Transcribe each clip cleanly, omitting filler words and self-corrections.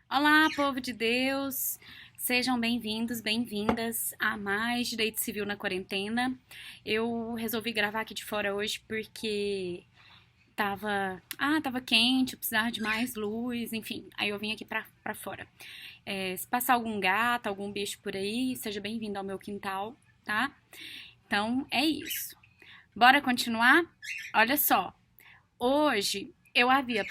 Olá, povo de Deus! Sejam bem-vindos, bem-vindas a mais Direito Civil na Quarentena. Eu resolvi gravar aqui de fora hoje porque tava quente, eu precisava de mais luz, enfim. Aí eu vim aqui pra fora. Se passar algum gato, algum bicho por aí, seja bem-vindo ao meu quintal, tá? Então é isso. Bora continuar? Olha só. Hoje eu havia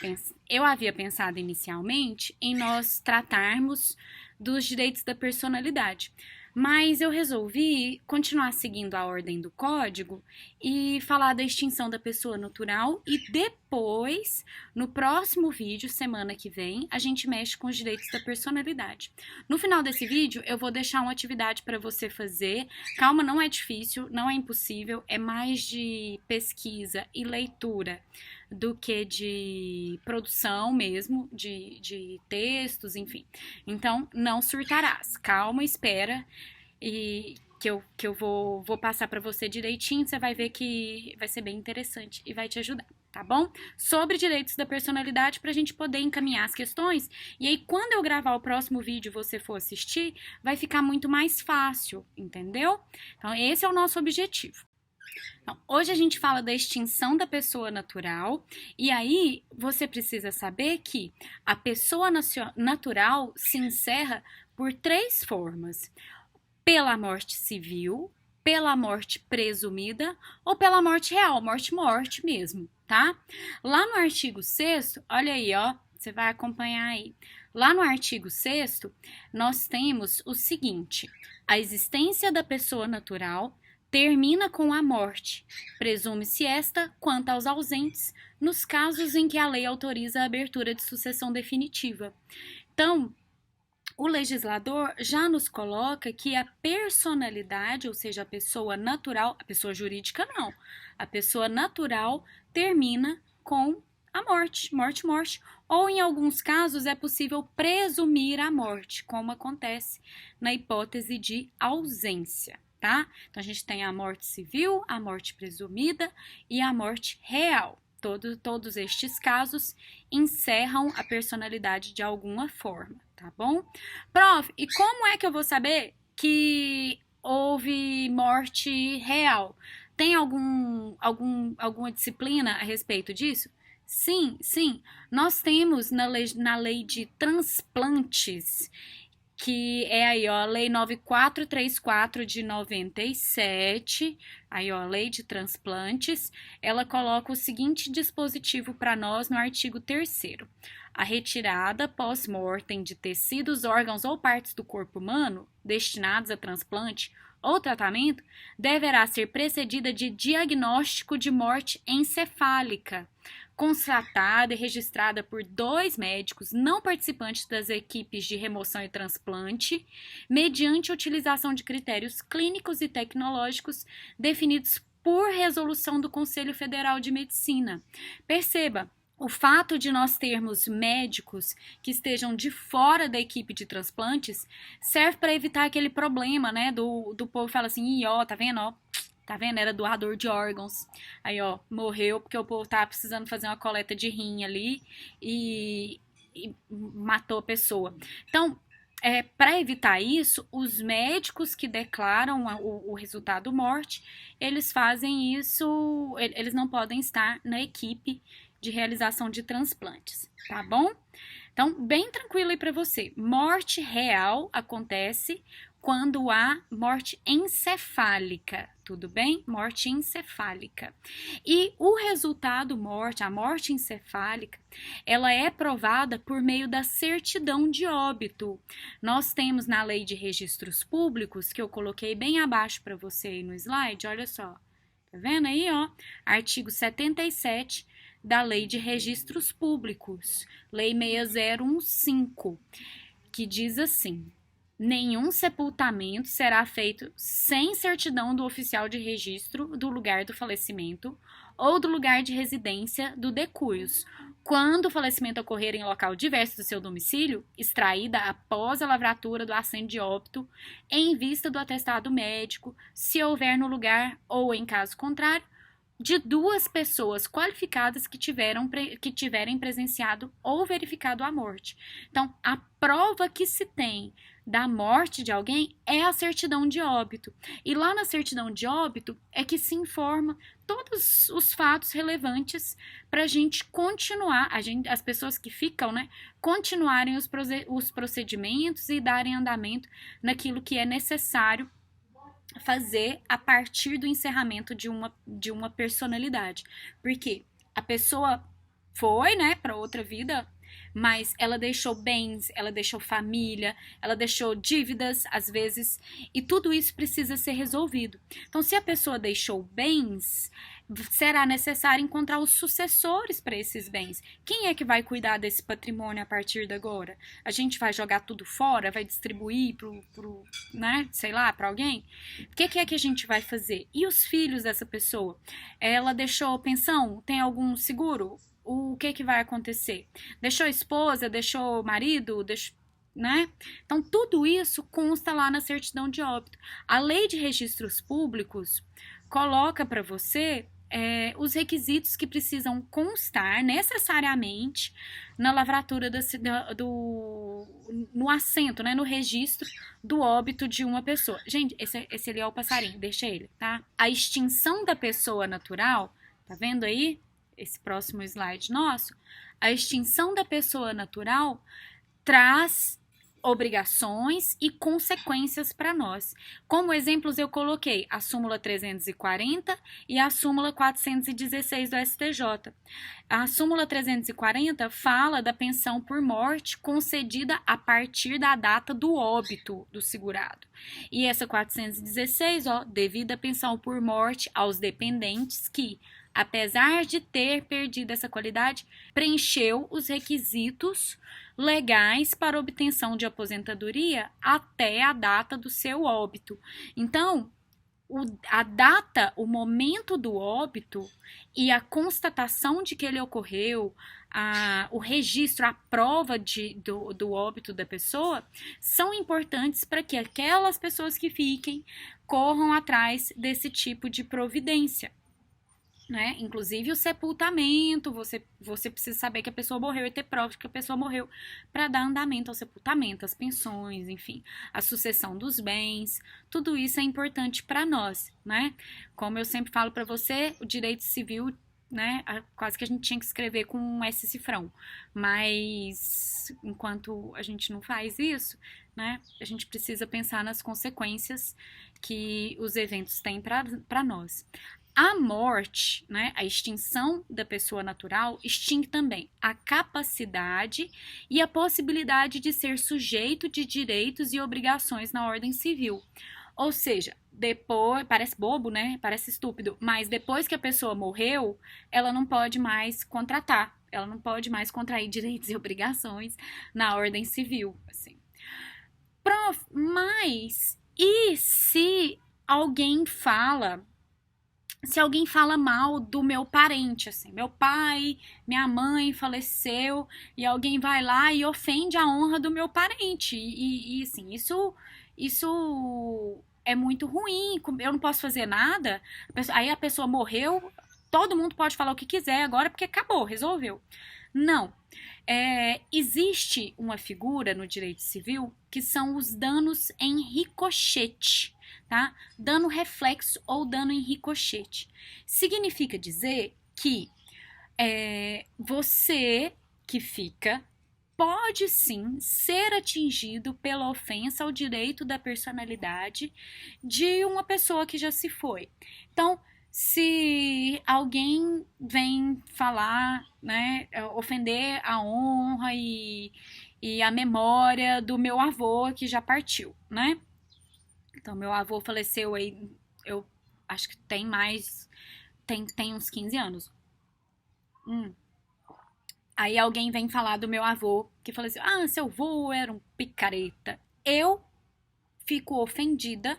pensado inicialmente em nós tratarmos dos direitos da personalidade, mas eu resolvi continuar seguindo a ordem do código e falar da extinção da pessoa natural e depois, no próximo vídeo, semana que vem, a gente mexe com os direitos da personalidade. No final desse vídeo, eu vou deixar uma atividade para você fazer. Calma, não é difícil, não é impossível, é mais de pesquisa e leitura do que de produção mesmo, de textos, enfim. Então, não surtarás. Calma, espera e que eu vou passar para você direitinho, você vai ver que vai ser bem interessante e vai te ajudar, tá bom? Sobre direitos da personalidade para a gente poder encaminhar as questões. E aí, quando eu gravar o próximo vídeo e você for assistir, vai ficar muito mais fácil, entendeu? Então, esse é o nosso objetivo. Então, hoje a gente fala da extinção da pessoa natural, e aí você precisa saber que a pessoa natural se encerra por três formas: pela morte civil, pela morte presumida ou pela morte real, morte mesmo, tá? Lá no artigo 6º, olha aí, ó, você vai acompanhar aí. Lá no artigo 6º, nós temos o seguinte: a existência da pessoa natural termina com a morte. Presume-se esta quanto aos ausentes, nos casos em que a lei autoriza a abertura de sucessão definitiva. Então, o legislador já nos coloca que a personalidade, ou seja, a pessoa natural, a pessoa jurídica não, a pessoa natural termina com a morte, ou em alguns casos é possível presumir a morte, como acontece na hipótese de ausência. Tá? Então a gente tem a morte civil, a morte presumida e a morte real. Todos estes casos encerram a personalidade de alguma forma, tá bom? Prof, e como é que eu vou saber que houve morte real? Tem alguma disciplina a respeito disso? Sim. Nós temos na lei de transplantes, que é aí, ó, a Lei 9434 de 97, aí, ó, Lei de Transplantes, ela coloca o seguinte dispositivo para nós no artigo 3º. A retirada pós-mortem de tecidos, órgãos ou partes do corpo humano destinados a transplante ou tratamento deverá ser precedida de diagnóstico de morte encefálica, constatada e registrada por 2 médicos não participantes das equipes de remoção e transplante, mediante a utilização de critérios clínicos e tecnológicos definidos por resolução do Conselho Federal de Medicina. Perceba, o fato de nós termos médicos que estejam de fora da equipe de transplantes serve para evitar aquele problema, né, do povo fala assim, ó, tá vendo, ó, tá vendo? Era doador de órgãos. Aí, ó, morreu porque o povo tava precisando fazer uma coleta de rim ali e matou a pessoa. Então, para evitar isso, os médicos que declaram o resultado morte, eles fazem isso, eles não podem estar na equipe de realização de transplantes, tá bom? Então, bem tranquilo aí para você. Morte real acontece quando há morte encefálica, tudo bem? Morte encefálica. E o resultado morte, a morte encefálica, ela é provada por meio da certidão de óbito. Nós temos na Lei de Registros Públicos, que eu coloquei bem abaixo para você aí no slide, olha só. Tá vendo aí, ó? Artigo 77 da Lei de Registros Públicos, Lei 6015, que diz assim: nenhum sepultamento será feito sem certidão do oficial de registro do lugar do falecimento ou do lugar de residência do decúios, quando o falecimento ocorrer em local diverso do seu domicílio, extraída após a lavratura do assento de óbito, em vista do atestado médico, se houver no lugar ou, em caso contrário, de duas pessoas qualificadas que tiverem presenciado ou verificado a morte. Então, a prova que se tem da morte de alguém é a certidão de óbito. E lá na certidão de óbito é que se informa todos os fatos relevantes para a gente continuar, as pessoas que ficam, né, continuarem os procedimentos e darem andamento naquilo que é necessário fazer a partir do encerramento de uma personalidade. Porque a pessoa foi, né, para outra vida, mas ela deixou bens, ela deixou família, ela deixou dívidas, às vezes, e tudo isso precisa ser resolvido. Então, se a pessoa deixou bens, será necessário encontrar os sucessores para esses bens. Quem é que vai cuidar desse patrimônio a partir de agora? A gente vai jogar tudo fora, vai distribuir né, sei lá, para alguém? O que é que a gente vai fazer? E os filhos dessa pessoa? Ela deixou pensão? Tem algum seguro? O que vai acontecer? Deixou esposa? Deixou marido? Né? Então, tudo isso consta lá na certidão de óbito. A lei de registros públicos coloca para você os requisitos que precisam constar necessariamente na lavratura no assento, né, no registro do óbito de uma pessoa. Gente, esse ali é o passarinho, deixa ele, tá? A extinção da pessoa natural, tá vendo aí? Esse próximo slide nosso, a extinção da pessoa natural traz obrigações e consequências para nós. Como exemplos eu coloquei a súmula 340 e a súmula 416 do STJ. A súmula 340 fala da pensão por morte concedida a partir da data do óbito do segurado. E essa 416, ó, devida pensão por morte aos dependentes que, apesar de ter perdido essa qualidade, preencheu os requisitos legais para obtenção de aposentadoria até a data do seu óbito. Então, a data, o momento do óbito e a constatação de que ele ocorreu, o registro, a prova do óbito da pessoa, são importantes para que aquelas pessoas que fiquem corram atrás desse tipo de providência. Né? Inclusive o sepultamento, você precisa saber que a pessoa morreu e ter prova de que a pessoa morreu para dar andamento ao sepultamento, às pensões, enfim, a sucessão dos bens, tudo isso é importante para nós, né? Como eu sempre falo para você, o direito civil, né, quase que a gente tinha que escrever com um S cifrão, mas enquanto a gente não faz isso, né, a gente precisa pensar nas consequências que os eventos têm para nós. A morte, né, a extinção da pessoa natural, extingue também a capacidade e a possibilidade de ser sujeito de direitos e obrigações na ordem civil. Ou seja, depois, parece bobo, né? Parece estúpido, mas depois que a pessoa morreu, ela não pode mais contratar, ela não pode mais contrair direitos e obrigações na ordem civil, assim. Mas e se alguém fala mal do meu parente, assim, meu pai, minha mãe faleceu e alguém vai lá e ofende a honra do meu parente e assim, isso é muito ruim, eu não posso fazer nada, aí a pessoa morreu, todo mundo pode falar o que quiser agora porque acabou, resolveu. Não. Existe uma figura no direito civil que são os danos em ricochete, tá? Dano reflexo ou dano em ricochete. Significa dizer que você que fica pode sim ser atingido pela ofensa ao direito da personalidade de uma pessoa que já se foi. Então, se alguém vem falar, né, ofender a honra e a memória do meu avô que já partiu, né? Então, meu avô faleceu aí, eu acho que tem uns 15 anos. Aí alguém vem falar do meu avô, que fala assim, seu avô era um picareta. Eu fico ofendida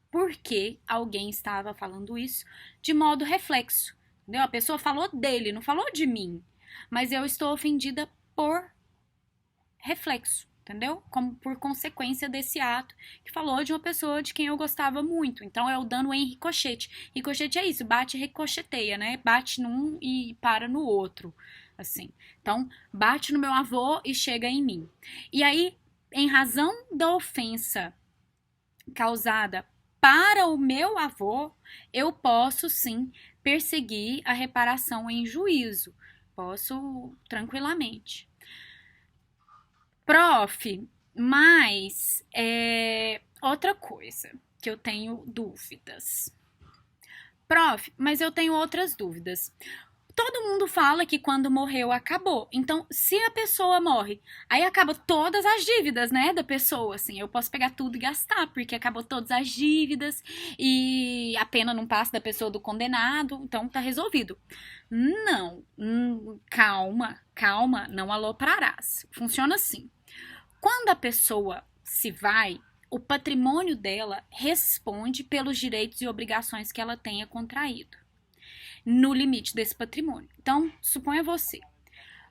porque alguém estava falando isso de modo reflexo. Entendeu? A pessoa falou dele, não falou de mim. Mas eu estou ofendida por reflexo. entendeu? Como por consequência desse ato que falou de uma pessoa de quem eu gostava muito. Então é o dano em ricochete. Ricochete é isso, bate e ricocheteia, né? Bate num e para no outro, assim. Então, bate no meu avô e chega em mim. E aí, em razão da ofensa causada para o meu avô, eu posso sim perseguir a reparação em juízo. Posso tranquilamente. Prof, mas outra coisa que eu tenho dúvidas. Prof, mas eu tenho outras dúvidas. Todo mundo fala que quando morreu acabou. Então, se a pessoa morre, aí acaba todas as dívidas, né, da pessoa, assim. Eu posso pegar tudo e gastar, porque acabou todas as dívidas e a pena não passa da pessoa do condenado, então tá resolvido. Não, calma, não aloprarás. Funciona assim. Quando a pessoa se vai, o patrimônio dela responde pelos direitos e obrigações que ela tenha contraído no limite desse patrimônio. Então, suponha você,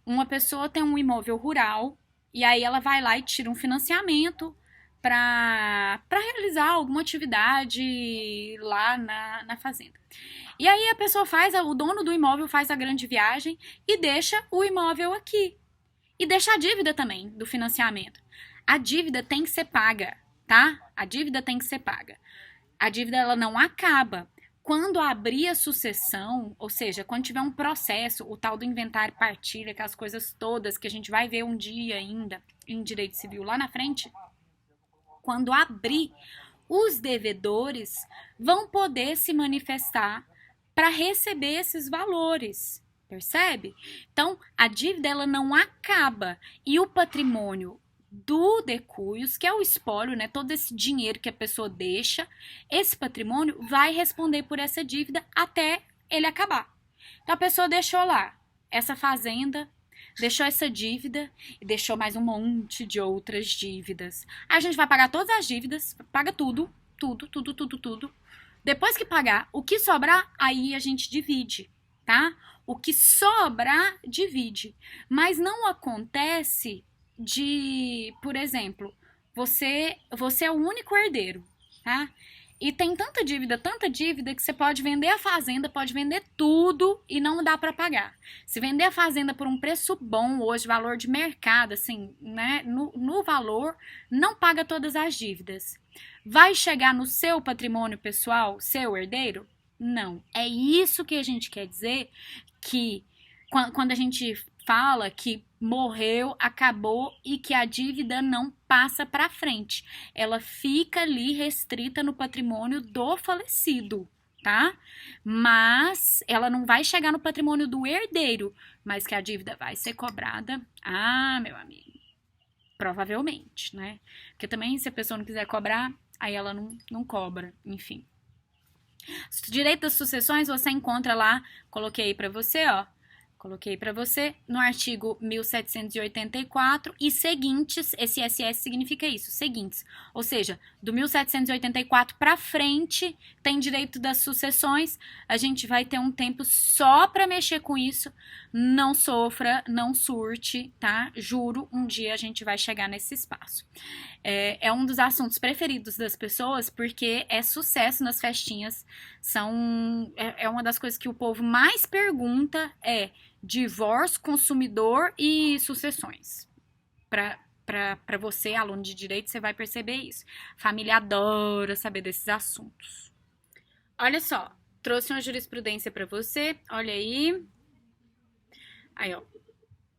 uma pessoa tem um imóvel rural e aí ela vai lá e tira um financiamento para realizar alguma atividade lá na fazenda. E aí a pessoa o dono do imóvel faz a grande viagem e deixa o imóvel aqui. E deixa a dívida também do financiamento. A dívida tem que ser paga, tá? A dívida tem que ser paga. A dívida ela não acaba. Quando abrir a sucessão, ou seja, quando tiver um processo, o tal do inventário partilha, aquelas coisas todas que a gente vai ver um dia ainda em direito civil lá na frente, quando abrir, os devedores vão poder se manifestar para receber esses valores, percebe? Então, a dívida ela não acaba e o patrimônio do decuios, que é o espólio, né, todo esse dinheiro que a pessoa deixa, esse patrimônio vai responder por essa dívida até ele acabar. Então a pessoa deixou lá essa fazenda, deixou essa dívida e deixou mais um monte de outras dívidas. Aí a gente vai pagar todas as dívidas, paga tudo. Depois que pagar, o que sobrar, aí a gente divide, tá? O que sobrar, divide. Mas não acontece por exemplo, você é o único herdeiro, tá? E tem tanta dívida que você pode vender a fazenda, pode vender tudo e não dá para pagar. Se vender a fazenda por um preço bom hoje, valor de mercado, assim, né, no valor, não paga todas as dívidas. Vai chegar no seu patrimônio pessoal, seu herdeiro? Não. É isso que a gente quer dizer que quando a gente fala que morreu, acabou e que a dívida não passa para frente. Ela fica ali restrita no patrimônio do falecido, tá? Mas ela não vai chegar no patrimônio do herdeiro, mas que a dívida vai ser cobrada. Ah, meu amigo, provavelmente, né? Porque também se a pessoa não quiser cobrar, aí ela não cobra, enfim. Direito das sucessões você encontra lá, coloquei aí para você, ó. Coloquei para você no artigo 1784 e seguintes, esse SS significa isso, seguintes. Ou seja, do 1784 para frente tem direito das sucessões, a gente vai ter um tempo só para mexer com isso, não sofra, não surte, tá? Juro, um dia a gente vai chegar nesse espaço. É um dos assuntos preferidos das pessoas porque é sucesso nas festinhas, é uma das coisas que o povo mais pergunta divórcio, consumidor e sucessões. Para você, aluno de direito, você vai perceber isso. Família adora saber desses assuntos. Olha só, trouxe uma jurisprudência para você, olha aí. Aí, ó.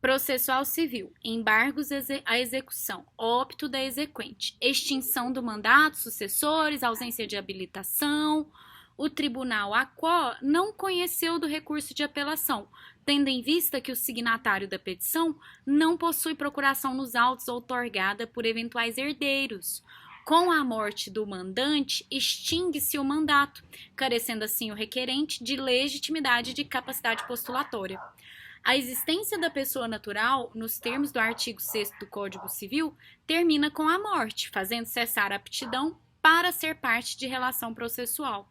Processual civil, embargos à execução, óbito da exequente, extinção do mandato, sucessores, ausência de habilitação. O tribunal AQUO não conheceu do recurso de apelação, tendo em vista que o signatário da petição não possui procuração nos autos outorgada por eventuais herdeiros. Com a morte do mandante, extingue-se o mandato, carecendo assim o requerente de legitimidade e de capacidade postulatória. A existência da pessoa natural, nos termos do artigo 6º do Código Civil, termina com a morte, fazendo cessar a aptidão para ser parte de relação processual.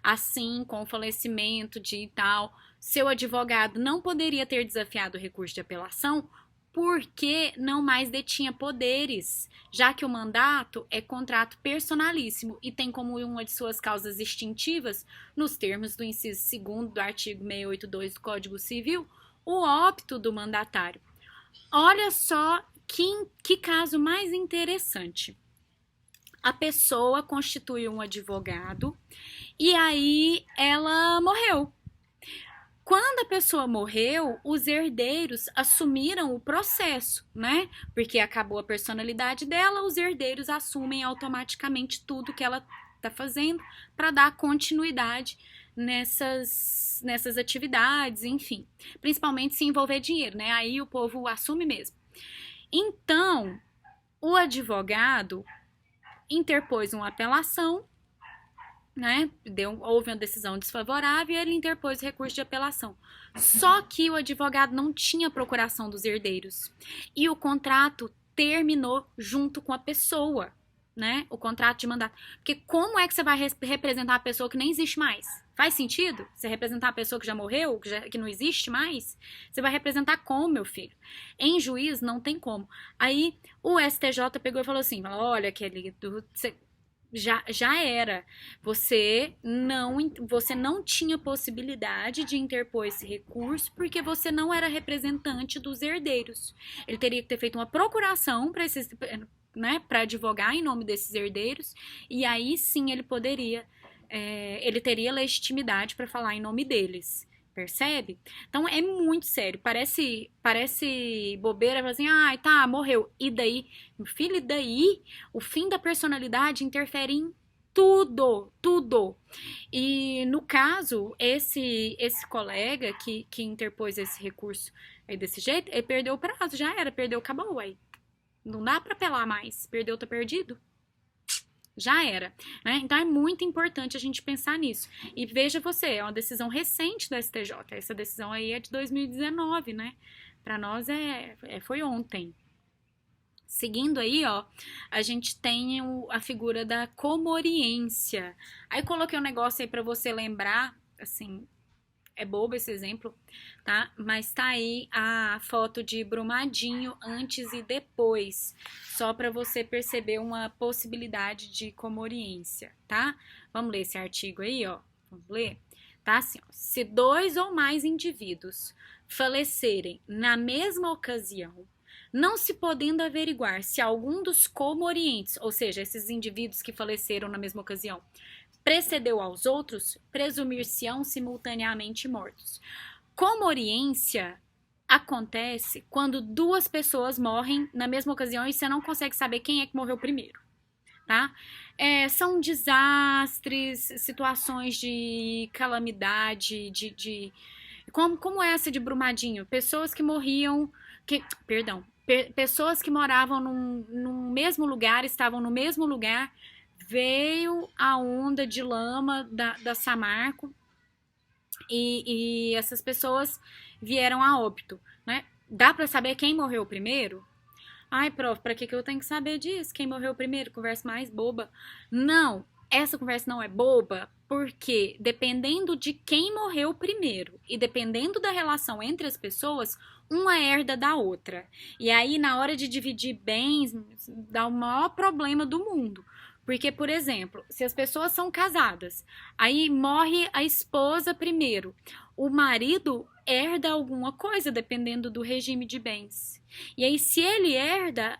Assim, com o falecimento de tal, seu advogado não poderia ter desafiado o recurso de apelação porque não mais detinha poderes, já que o mandato é contrato personalíssimo e tem como uma de suas causas extintivas, nos termos do inciso 2º do artigo 682 do Código Civil, o óbito do mandatário. Olha só que caso mais interessante. A pessoa constitui um advogado e aí ela morreu. Quando a pessoa morreu, os herdeiros assumiram o processo, né? Porque acabou a personalidade dela, os herdeiros assumem automaticamente tudo que ela está fazendo para dar continuidade nessas atividades, enfim. Principalmente se envolver dinheiro, né? Aí o povo assume mesmo. Então, o advogado interpôs uma apelação, né? Houve uma decisão desfavorável e ele interpôs recurso de apelação. Só que o advogado não tinha procuração dos herdeiros e o contrato terminou junto com a pessoa, né? O contrato de mandato. Porque como é que você vai representar a pessoa que nem existe mais? Faz sentido? Você representar a pessoa que já morreu, que não existe mais? Você vai representar como, meu filho? Em juiz não tem como. Aí o STJ pegou e falou assim, olha, Kelly, já era. Você não tinha possibilidade de interpor esse recurso porque você não era representante dos herdeiros. Ele teria que ter feito uma procuração para esses, né, para advogar em nome desses herdeiros e aí sim ele poderia, ele teria legitimidade para falar em nome deles. Percebe? Então é muito sério. Parece bobeira, assim, ai, tá, morreu. E daí, meu filho, e daí o fim da personalidade interfere em tudo, tudo. E no caso, esse colega que interpôs esse recurso aí desse jeito, ele perdeu o prazo, já era, perdeu, acabou aí. Não dá pra apelar mais. Perdeu, tá perdido. Já era, né? Então é muito importante a gente pensar nisso. E veja você, é uma decisão recente do STJ. Essa decisão aí é de 2019, né? Para nós foi ontem. Seguindo aí, ó, a gente tem a figura da comoriência. Aí coloquei um negócio aí para você lembrar, assim, é bobo esse exemplo, tá? Mas tá aí a foto de Brumadinho antes e depois, só para você perceber uma possibilidade de comoriência, tá? Vamos ler esse artigo aí, ó. Vamos ler? Tá assim, ó. Se 2 ou mais indivíduos falecerem na mesma ocasião, não se podendo averiguar se algum dos comorientes, ou seja, esses indivíduos que faleceram na mesma ocasião, precedeu aos outros, presumir-se-ão simultaneamente mortos. Comoriência acontece quando 2 pessoas morrem na mesma ocasião e você não consegue saber quem é que morreu primeiro, tá? São desastres, situações de calamidade, como essa de Brumadinho, pessoas que morriam, pessoas que moravam num mesmo lugar, estavam no mesmo lugar, veio a onda de lama da Samarco e essas pessoas vieram a óbito, né? Dá pra saber quem morreu primeiro? Ai, prof, pra que eu tenho que saber disso? Quem morreu primeiro? Conversa mais boba. Não, essa conversa não é boba porque dependendo de quem morreu primeiro e dependendo da relação entre as pessoas, uma herda da outra. E aí, na hora de dividir bens, dá o maior problema do mundo. Porque, por exemplo, se as pessoas são casadas, aí morre a esposa primeiro, o marido herda alguma coisa, dependendo do regime de bens. E aí, se ele herda,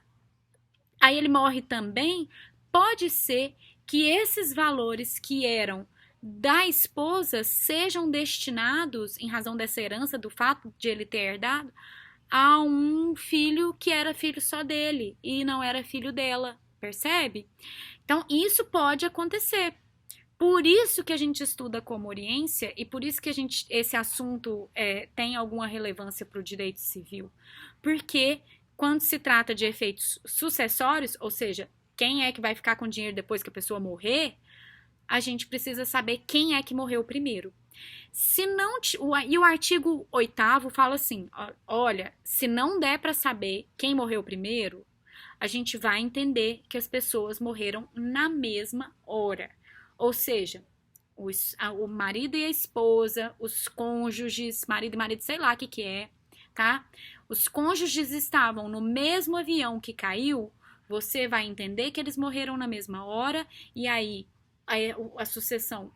aí ele morre também, pode ser que esses valores que eram da esposa sejam destinados, em razão dessa herança, do fato de ele ter herdado, a um filho que era filho só dele e não era filho dela, percebe? Então, isso pode acontecer. Por isso que a gente estuda comoriência e por isso que esse assunto tem alguma relevância para o direito civil. Porque quando se trata de efeitos sucessórios, ou seja, quem é que vai ficar com dinheiro depois que a pessoa morrer, a gente precisa saber quem é que morreu primeiro. Se não, e o artigo 8º fala assim, olha, se não der para saber quem morreu primeiro, a gente vai entender que as pessoas morreram na mesma hora. Ou seja, o marido e a esposa, os cônjuges, marido e marido, sei lá o que é, tá? os cônjuges estavam no mesmo avião que caiu, você vai entender que eles morreram na mesma hora, e aí a sucessão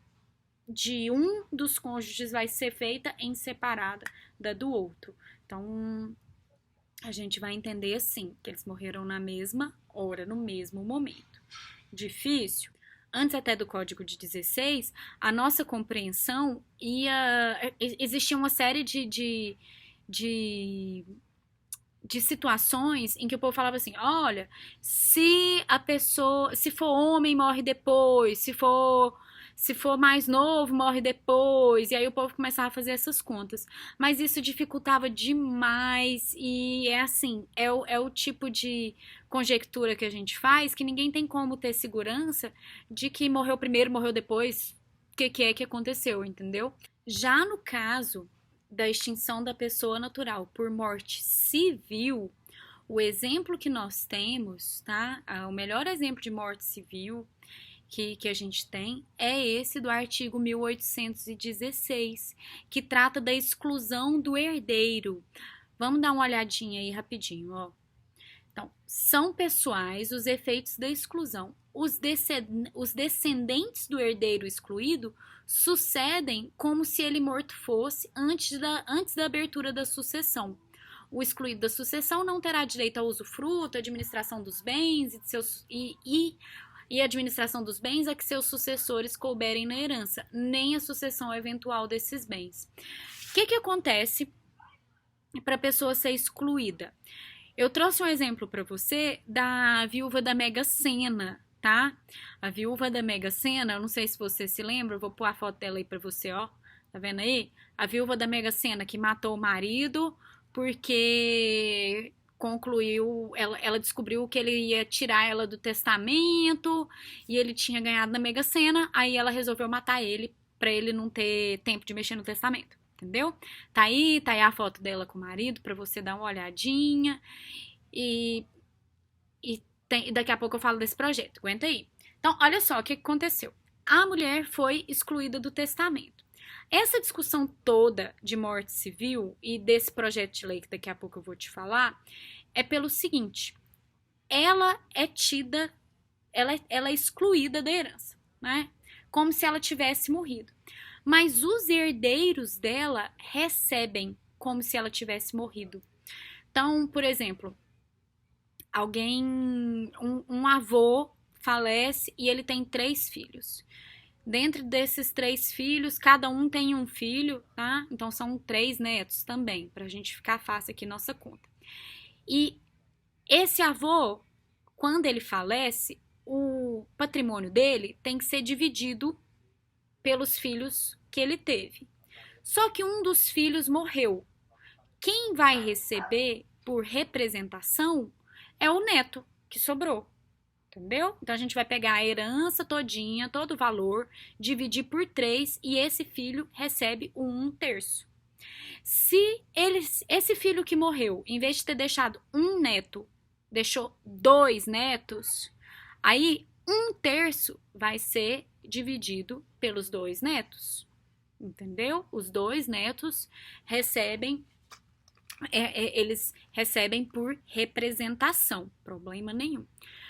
de um dos cônjuges vai ser feita em separada da do outro. Então, a gente vai entender assim, que eles morreram na mesma hora, no mesmo momento. Difícil? Antes até do Código de 16, a nossa compreensão existia uma série de situações em que o povo falava assim, olha, se for homem, morre depois, se for mais novo, morre depois. E aí o povo começava a fazer essas contas. Mas isso dificultava demais. E é assim, é o tipo de conjectura que a gente faz que ninguém tem como ter segurança de que morreu primeiro, morreu depois. O que é que aconteceu, entendeu? Já no caso da extinção da pessoa natural por morte civil, o exemplo que nós temos, tá? O melhor exemplo de morte civil que a gente tem é esse do artigo 1816, que trata da exclusão do herdeiro. Vamos dar uma olhadinha aí rapidinho, ó. Então, são pessoais os efeitos da exclusão. Os descendentes do herdeiro excluído sucedem como se ele morto fosse antes da abertura da sucessão. O excluído da sucessão não terá direito ao usufruto, administração dos bens e administração dos bens a que seus sucessores couberem na herança, nem a sucessão eventual desses bens. O que acontece para a pessoa ser excluída? Eu trouxe um exemplo para você da viúva da Mega Sena, tá? A viúva da Mega Sena, eu não sei se você se lembra, eu vou pôr a foto dela aí para você, ó. Tá vendo aí? A viúva da Mega Sena que matou o marido porque ela descobriu que ele ia tirar ela do testamento e ele tinha ganhado na Mega Sena, aí ela resolveu matar ele pra ele não ter tempo de mexer no testamento, entendeu? Tá aí a foto dela com o marido pra você dar uma olhadinha e daqui a pouco eu falo desse projeto, aguenta aí. Então, olha só o que aconteceu. A mulher foi excluída do testamento. Essa discussão toda de morte civil e desse projeto de lei que daqui a pouco eu vou te falar é pelo seguinte: ela é excluída da herança, né? Como se ela tivesse morrido. Mas os herdeiros dela recebem como se ela tivesse morrido. Então, por exemplo, um avô falece e ele tem 3 filhos. Dentro desses 3 filhos, cada um tem um filho, tá? Então são 3 netos também, pra gente ficar fácil aqui nossa conta. E esse avô, quando ele falece, o patrimônio dele tem que ser dividido pelos filhos que ele teve. Só que um dos filhos morreu. Quem vai receber por representação é o neto que sobrou. Entendeu? Então a gente vai pegar a herança todinha, todo o valor, dividir por 3 e esse filho recebe o 1/3. Se esse filho que morreu, em vez de ter deixado um neto, deixou 2 netos, aí 1/3 vai ser dividido pelos 2 netos. Entendeu? Os 2 netos recebem, eles recebem por representação, problema nenhum.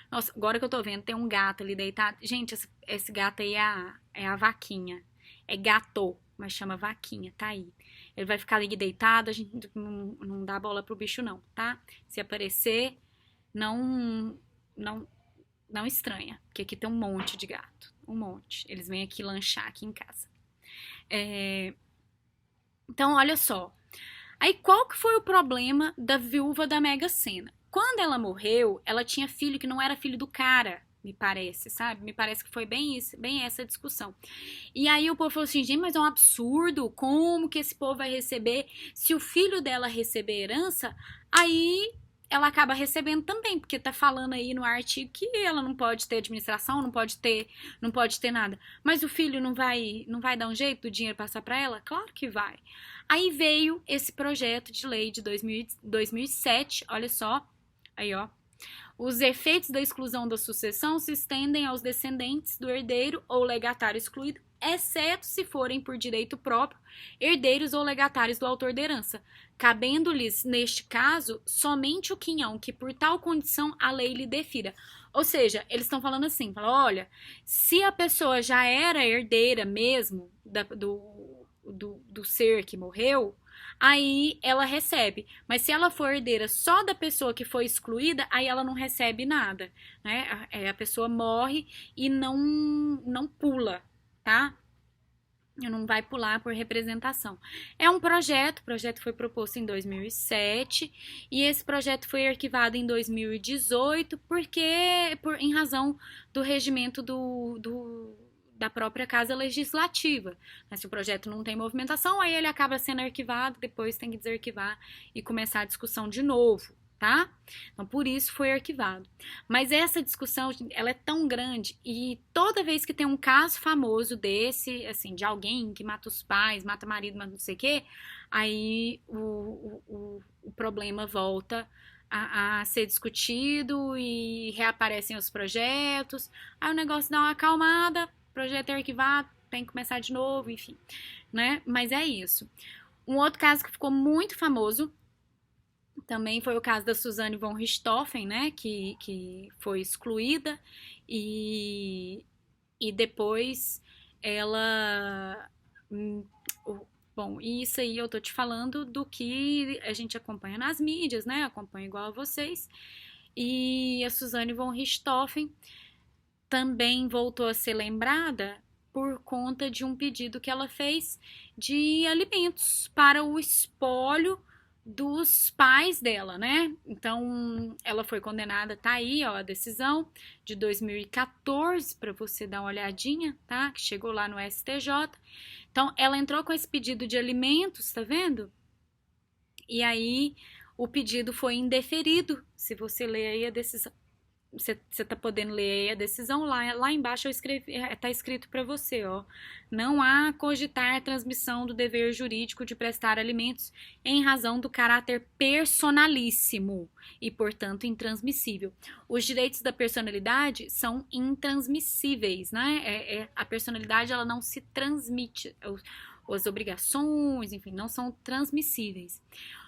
Nossa, agora que eu tô vendo, tem um gato ali deitado. Gente, esse gato aí é a vaquinha. É gato, mas chama vaquinha, tá aí. Ele vai ficar ali deitado, a gente não dá bola pro bicho não, tá? Se aparecer, não estranha, porque aqui tem um monte de gato, um monte. Eles vêm aqui lanchar aqui em casa. Então, olha só. Aí, qual que foi o problema da viúva da Mega Sena? Quando ela morreu, ela tinha filho que não era filho do cara, me parece, sabe? Me parece que foi bem isso, bem essa discussão. E aí o povo falou assim, gente, mas é um absurdo, como que esse povo vai receber? Se o filho dela receber herança, aí ela acaba recebendo também, porque tá falando aí no artigo que ela não pode ter administração, não pode ter nada. Mas o filho não vai dar um jeito do dinheiro passar para ela? Claro que vai. Aí veio esse projeto de lei de 2007, olha só, aí ó. Os efeitos da exclusão da sucessão se estendem aos descendentes do herdeiro ou legatário excluído exceto se forem por direito próprio, herdeiros ou legatários do autor da herança, cabendo-lhes, neste caso, somente o quinhão que por tal condição a lei lhe defira. Ou seja, eles estão falando assim, olha, se a pessoa já era herdeira mesmo do ser que morreu, aí ela recebe. Mas se ela for herdeira só da pessoa que foi excluída, aí ela não recebe nada, né? A pessoa morre e não pula, tá? Não vai pular por representação. É um projeto, o projeto foi proposto em 2007 e esse projeto foi arquivado em 2018 em razão do regimento da própria Casa Legislativa. Mas se o projeto não tem movimentação, aí ele acaba sendo arquivado, depois tem que desarquivar e começar a discussão de novo, tá? Então, por isso foi arquivado. Mas essa discussão, ela é tão grande e toda vez que tem um caso famoso desse, assim, de alguém que mata os pais, mata o marido, mas não sei o quê, aí o problema volta a ser discutido e reaparecem os projetos, aí o negócio dá uma acalmada, o projeto é arquivado, tem que começar de novo, enfim, né? Mas é isso. Um outro caso que ficou muito famoso também foi o caso da Suzanne von Richthofen, né, que foi excluída e depois ela... Bom, isso aí eu tô te falando do que a gente acompanha nas mídias, né, acompanha igual a vocês. E a Suzanne von Richthofen também voltou a ser lembrada por conta de um pedido que ela fez de alimentos para o espólio dos pais dela, né? Então, ela foi condenada, tá aí, ó, a decisão de 2014, para você dar uma olhadinha, tá? Que chegou lá no STJ. Então, ela entrou com esse pedido de alimentos, tá vendo? E aí, o pedido foi indeferido. Se você ler aí a decisão, você tá podendo ler aí a decisão, lá embaixo tá escrito para você, ó. Não há cogitar transmissão do dever jurídico de prestar alimentos em razão do caráter personalíssimo e, portanto, intransmissível. Os direitos da personalidade são intransmissíveis, né? A personalidade, ela não se transmite. As obrigações, enfim, não são transmissíveis.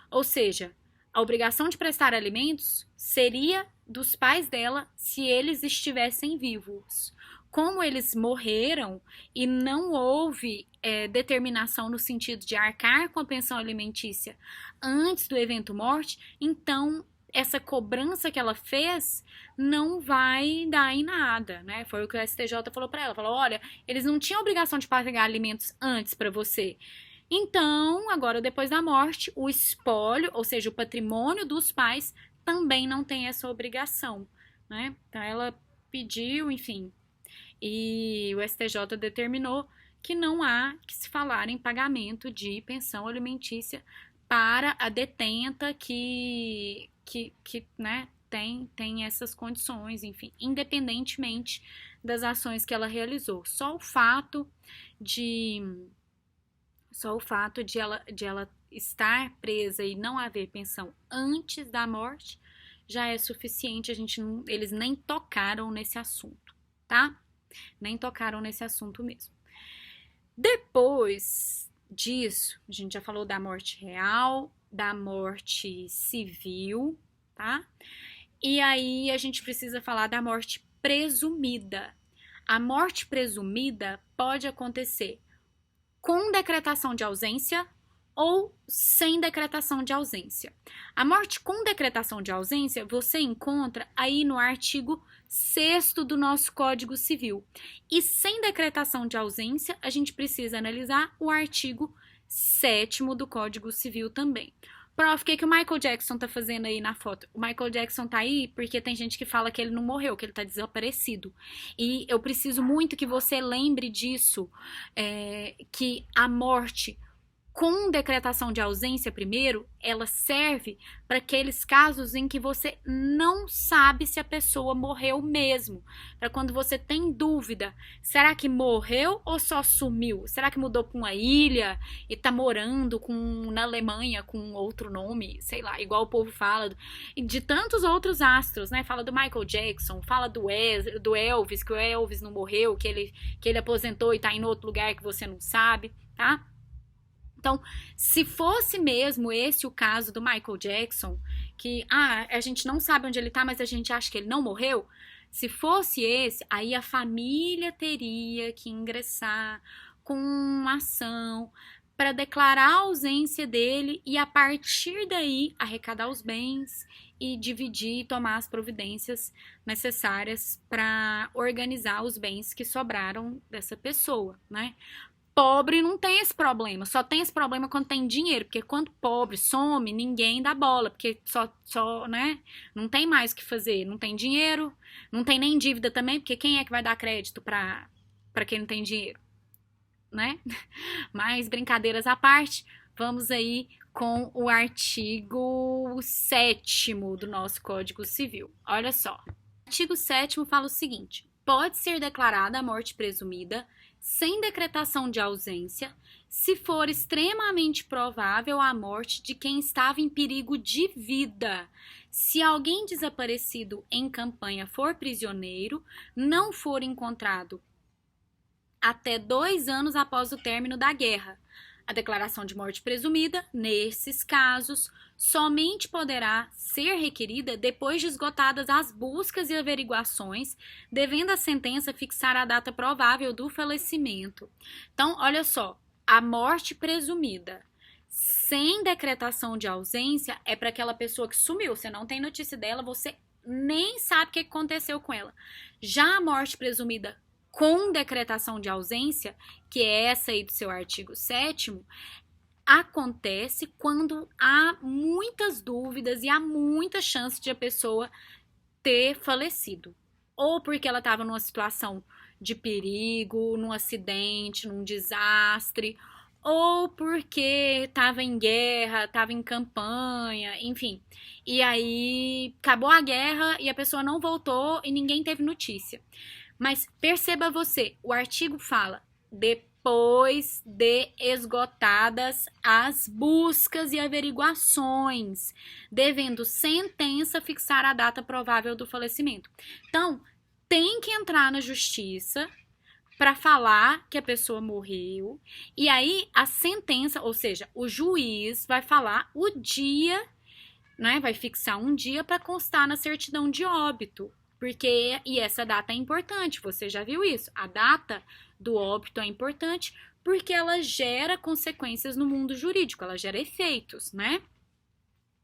Ou seja, a obrigação de prestar alimentos seria dos pais dela se eles estivessem vivos. Como eles morreram e não houve determinação no sentido de arcar com a pensão alimentícia antes do evento morte, então essa cobrança que ela fez não vai dar em nada, né? Foi o que o STJ falou para ela. Falou, olha, eles não tinham obrigação de pagar alimentos antes para você. Então, agora, depois da morte, o espólio, ou seja, o patrimônio dos pais, também não tem essa obrigação, né? Então, ela pediu, enfim, e o STJ determinou que não há que se falar em pagamento de pensão alimentícia para a detenta que né, tem essas condições, enfim, independentemente das ações que ela realizou. Só o fato de ela estar presa e não haver pensão antes da morte já é suficiente, eles nem tocaram nesse assunto, tá? Nem tocaram nesse assunto mesmo. Depois disso, a gente já falou da morte real, da morte civil, tá? E aí a gente precisa falar da morte presumida. A morte presumida pode acontecer com decretação de ausência ou sem decretação de ausência. A morte com decretação de ausência você encontra aí no artigo 6º do nosso Código Civil. E sem decretação de ausência, a gente precisa analisar o artigo 7º do Código Civil também. Prof, o que o Michael Jackson tá fazendo aí na foto? O Michael Jackson tá aí porque tem gente que fala que ele não morreu, que ele tá desaparecido. E eu preciso muito que você lembre disso, que a morte com decretação de ausência primeiro, ela serve para aqueles casos em que você não sabe se a pessoa morreu mesmo. Para quando você tem dúvida, será que morreu ou só sumiu? Será que mudou para uma ilha e tá morando na Alemanha com outro nome, sei lá, igual o povo fala de tantos outros astros, né? Fala do Michael Jackson, fala do Elvis, que o Elvis não morreu, que ele aposentou e tá em outro lugar que você não sabe, tá? Então, se fosse mesmo esse o caso do Michael Jackson, que a gente não sabe onde ele tá, mas a gente acha que ele não morreu, se fosse esse, aí a família teria que ingressar com uma ação para declarar a ausência dele e a partir daí arrecadar os bens e dividir e tomar as providências necessárias para organizar os bens que sobraram dessa pessoa, né? Pobre não tem esse problema, só tem esse problema quando tem dinheiro, porque quando pobre some, ninguém dá bola, porque né, não tem mais o que fazer, não tem dinheiro, não tem nem dívida também, porque quem é que vai dar crédito pra quem não tem dinheiro, né? Mas brincadeiras à parte, vamos aí com o artigo 7º do nosso Código Civil. Olha só, o artigo 7º fala o seguinte: pode ser declarada a morte presumida sem decretação de ausência, se for extremamente provável a morte de quem estava em perigo de vida. Se alguém desaparecido em campanha for prisioneiro, não for encontrado até 2 anos após o término da guerra. A declaração de morte presumida, nesses casos, somente poderá ser requerida depois de esgotadas as buscas e averiguações, devendo a sentença fixar a data provável do falecimento. Então, olha só, a morte presumida sem decretação de ausência é para aquela pessoa que sumiu, você não tem notícia dela, você nem sabe o que aconteceu com ela. Já a morte presumida com decretação de ausência, que é essa aí do seu artigo 7º, acontece quando há muitas dúvidas e há muita chance de a pessoa ter falecido. Ou porque ela estava numa situação de perigo, num acidente, num desastre, ou porque estava em guerra, estava em campanha, enfim. E aí acabou a guerra e a pessoa não voltou e ninguém teve notícia. Mas perceba você, o artigo fala depois de esgotadas as buscas e averiguações, devendo sentença fixar a data provável do falecimento. Então, tem que entrar na justiça para falar que a pessoa morreu, e aí a sentença, ou seja, o juiz vai falar o dia, né, vai fixar um dia para constar na certidão de óbito. E essa data é importante, você já viu isso? A data do óbito é importante porque ela gera consequências no mundo jurídico, ela gera efeitos, né?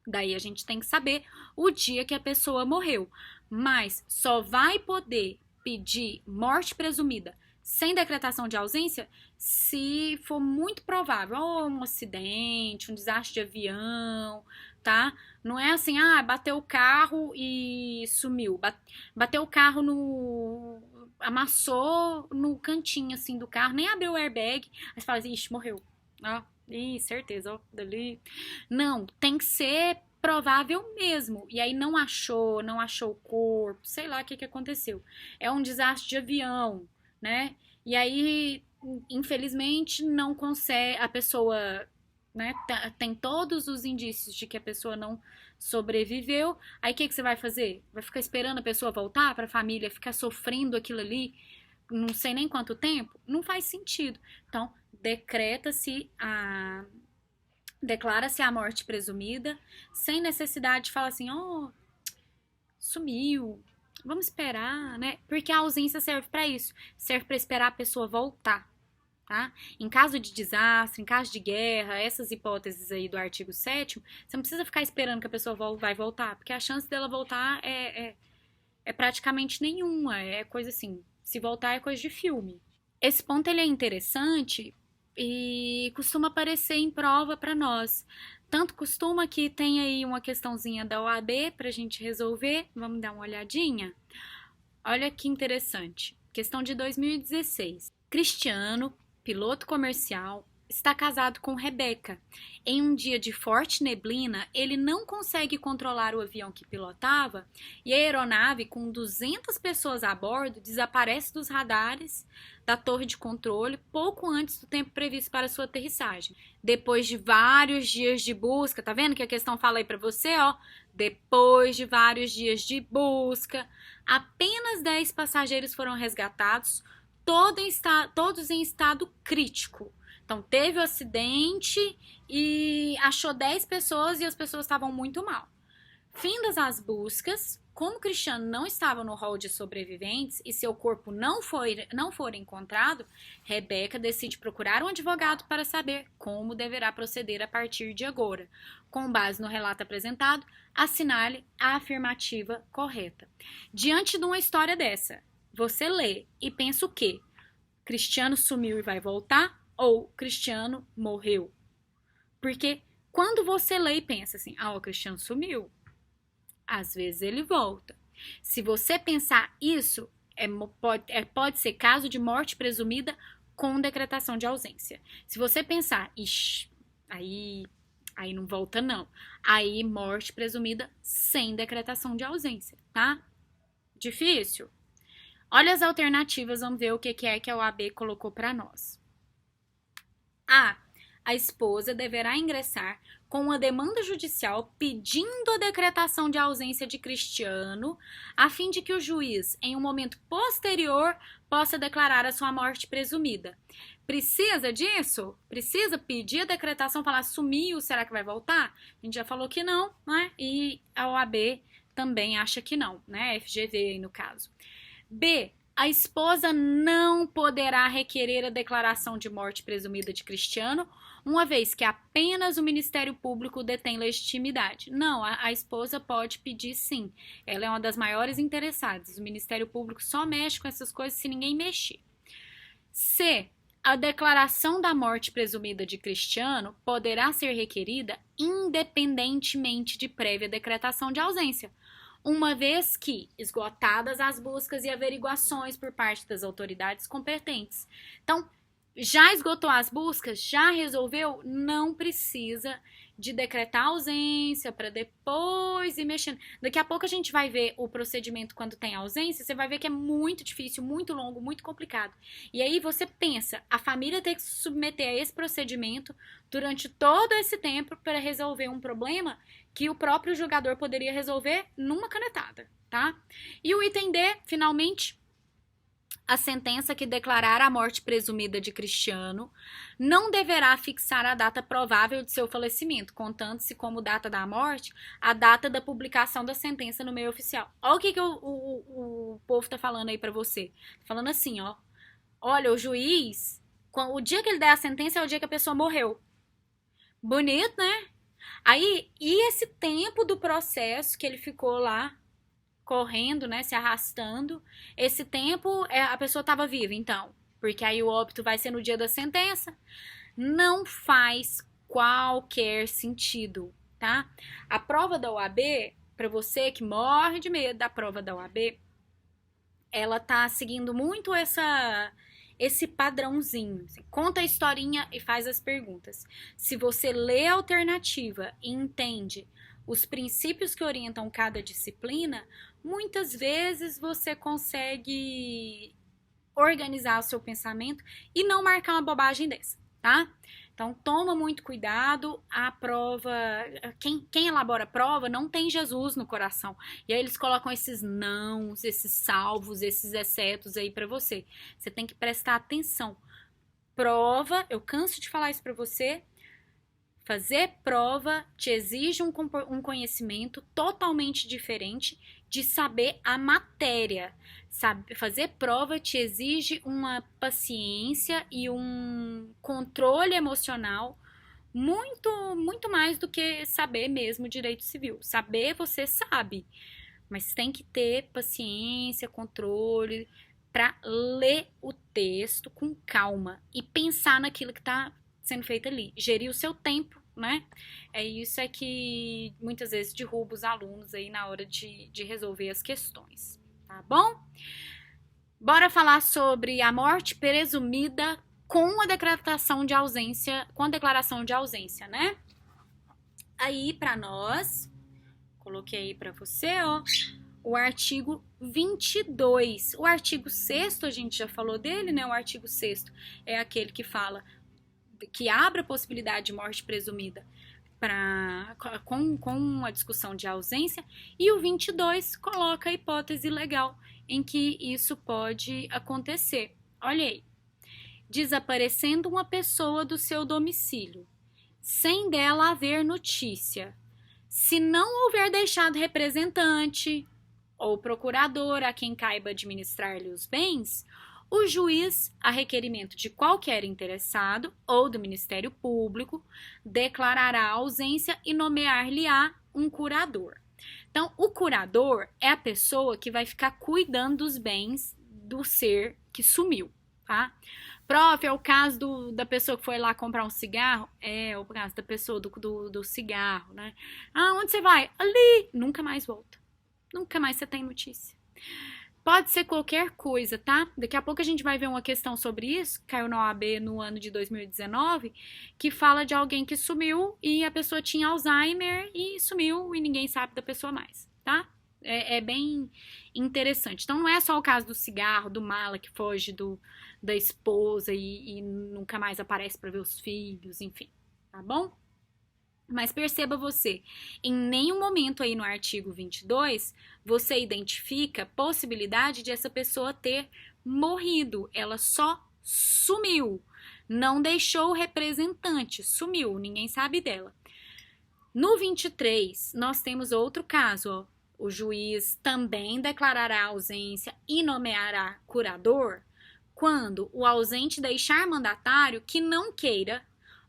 Daí a gente tem que saber o dia que a pessoa morreu. Mas só vai poder pedir morte presumida sem decretação de ausência se for muito provável, ou um acidente, um desastre de avião, tá? Não é assim, bateu o carro e sumiu. Bateu o carro amassou no cantinho, assim, do carro, nem abriu o airbag. Aí você fala assim, ixi, morreu. Ó, certeza, ó, dali. Não, tem que ser provável mesmo. E aí não achou o corpo, sei lá o que aconteceu. É um desastre de avião, né? E aí, infelizmente, não consegue, a pessoa, né, tem todos os indícios de que a pessoa não sobreviveu. Aí o que você vai fazer? Vai ficar esperando a pessoa voltar para a família, ficar sofrendo aquilo ali, não sei nem quanto tempo? Não faz sentido. Então, declara-se a morte presumida, sem necessidade de falar assim, sumiu, vamos esperar, né? Porque a ausência serve para isso, serve para esperar a pessoa voltar. Tá? Em caso de desastre, em caso de guerra, essas hipóteses aí do artigo 7º, você não precisa ficar esperando que a pessoa vai voltar, porque a chance dela voltar é praticamente nenhuma, é coisa assim, se voltar é coisa de filme. Esse ponto ele é interessante e costuma aparecer em prova para nós. Tanto costuma que tem aí uma questãozinha da OAB pra gente resolver, vamos dar uma olhadinha? Olha que interessante, questão de 2016. Cristiano, piloto comercial, está casado com Rebeca. Em um dia de forte neblina, ele não consegue controlar o avião que pilotava e a aeronave, com 200 pessoas a bordo, desaparece dos radares da torre de controle pouco antes do tempo previsto para sua aterrissagem. Depois de vários dias de busca, tá vendo que a questão fala aí para você, ó? Depois de vários dias de busca, apenas 10 passageiros foram resgatados, todos em estado crítico. Então, teve o acidente e achou 10 pessoas e as pessoas estavam muito mal. Findas as buscas, como Cristiano não estava no hall de sobreviventes e seu corpo não for encontrado, Rebeca decide procurar um advogado para saber como deverá proceder a partir de agora. Com base no relato apresentado, assinale a afirmativa correta. Diante de uma história dessa, você lê e pensa o quê? Cristiano sumiu e vai voltar? Ou Cristiano morreu? Porque quando você lê e pensa assim, o Cristiano sumiu, às vezes ele volta. Se você pensar isso, pode ser caso de morte presumida com decretação de ausência. Se você pensar, ixi, aí não volta não. Aí morte presumida sem decretação de ausência, tá? Difícil? Olha as alternativas, vamos ver o que é que a OAB colocou para nós. A esposa deverá ingressar com uma demanda judicial pedindo a decretação de ausência de Cristiano, a fim de que o juiz, em um momento posterior, possa declarar a sua morte presumida. Precisa disso? Precisa pedir a decretação, falar sumiu, será que vai voltar? A gente já falou que não, né? E a OAB também acha que não, né? FGV aí no caso. B. A esposa não poderá requerer a declaração de morte presumida de Cristiano, uma vez que apenas o Ministério Público detém legitimidade. Não, a esposa pode pedir sim. Ela é uma das maiores interessadas. O Ministério Público só mexe com essas coisas se ninguém mexer. C. A declaração da morte presumida de Cristiano poderá ser requerida independentemente de prévia decretação de ausência, uma vez que esgotadas as buscas e averiguações por parte das autoridades competentes. Então, já esgotou as buscas? Já resolveu? Não precisa de decretar ausência para depois ir mexendo. Daqui a pouco a gente vai ver o procedimento quando tem ausência, você vai ver que é muito difícil, muito longo, muito complicado. E aí você pensa, a família tem que se submeter a esse procedimento durante todo esse tempo para resolver um problema que o próprio julgador poderia resolver numa canetada, tá? E o item D, finalmente, a sentença que declarar a morte presumida de Cristiano não deverá fixar a data provável de seu falecimento, contando-se como data da morte a data da publicação da sentença no meio oficial. Olha o que o povo tá falando aí pra você. Tá falando assim, ó. Olha, o juiz, o dia que ele der a sentença é o dia que a pessoa morreu. Bonito, né? Aí, e esse tempo do processo que ele ficou lá correndo, né, se arrastando, esse tempo a pessoa estava viva, então, porque aí o óbito vai ser no dia da sentença, não faz qualquer sentido, tá? A prova da OAB, para você que morre de medo da prova da OAB, ela tá seguindo muito esse padrãozinho. Assim, conta a historinha e faz as perguntas. Se você lê a alternativa e entende os princípios que orientam cada disciplina, muitas vezes você consegue organizar o seu pensamento e não marcar uma bobagem dessa, tá? Então, toma muito cuidado, a prova, quem elabora a prova não tem Jesus no coração. E aí eles colocam esses nãos, esses salvos, esses excetos aí pra você. Você tem que prestar atenção. Prova, eu canso de falar isso pra você, fazer prova te exige um conhecimento totalmente diferente de saber a matéria. Fazer prova te exige uma paciência e um controle emocional muito mais do que saber mesmo direito civil. Saber você sabe, mas tem que ter paciência, controle para ler o texto com calma e pensar naquilo que está sendo feito ali, gerir o seu tempo, né? Isso é que muitas vezes derruba os alunos aí na hora de resolver as questões, tá bom? Bora falar sobre a morte presumida com a declaração de ausência, né? Aí, para nós, coloquei aí para você, ó, o artigo 22. O artigo 6º, a gente já falou dele, né? O artigo 6º é aquele que fala, que abre a possibilidade de morte presumida com a discussão de ausência, e o 22 coloca a hipótese legal em que isso pode acontecer. Olha aí. Desaparecendo uma pessoa do seu domicílio, sem dela haver notícia, se não houver deixado representante ou procurador a quem caiba administrar-lhe os bens, o juiz, a requerimento de qualquer interessado ou do Ministério Público, declarará a ausência e nomear-lhe-á um curador. Então, o curador é a pessoa que vai ficar cuidando dos bens do ser que sumiu, tá? Prof, é o caso da pessoa que foi lá comprar um cigarro? É o caso da pessoa do cigarro, né? Ah, onde você vai? Ali! Nunca mais volta. Nunca mais você tem notícia. Pode ser qualquer coisa, tá? Daqui a pouco a gente vai ver uma questão sobre isso, caiu na OAB no ano de 2019, que fala de alguém que sumiu e a pessoa tinha Alzheimer e sumiu e ninguém sabe da pessoa mais, tá? É bem interessante. Então, não é só o caso do cigarro, do mala que foge da esposa e nunca mais aparece para ver os filhos, enfim, tá bom? Mas perceba você, em nenhum momento aí no artigo 22, você identifica possibilidade de essa pessoa ter morrido. Ela só sumiu. Não deixou o representante, sumiu, ninguém sabe dela. No 23, nós temos outro caso, ó. O juiz também declarará a ausência e nomeará curador quando o ausente deixar mandatário que não queira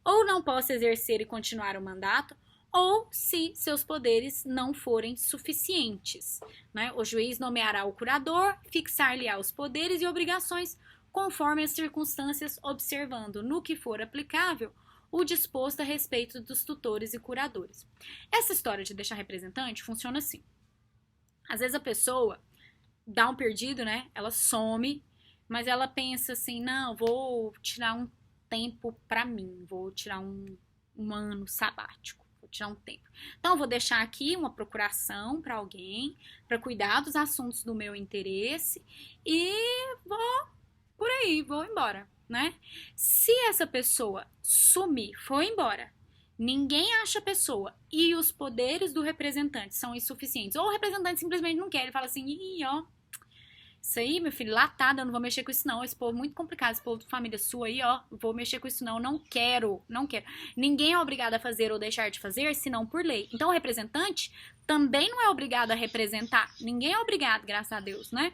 ou não possa exercer e continuar o mandato, ou se seus poderes não forem suficientes, né? O juiz nomeará o curador, fixar-lhe-á os poderes e obrigações conforme as circunstâncias, observando, no que for aplicável, o disposto a respeito dos tutores e curadores. Essa história de deixar representante funciona assim. Às vezes a pessoa dá um perdido, né? Ela some, mas ela pensa assim, não, vou tirar um tempo para mim, vou tirar um ano sabático, vou tirar um tempo. Então, eu vou deixar aqui uma procuração para alguém, para cuidar dos assuntos do meu interesse e vou por aí, vou embora, né? Se essa pessoa sumir, foi embora, ninguém acha a pessoa e os poderes do representante são insuficientes, ou o representante simplesmente não quer, ele fala assim, ih, ó, isso aí, meu filho, latada, eu não vou mexer com isso não, esse povo muito complicado, esse povo de família sua aí, ó, vou mexer com isso não quero. Ninguém é obrigado a fazer ou deixar de fazer, senão por lei. Então, o representante também não é obrigado a representar, ninguém é obrigado, graças a Deus, né?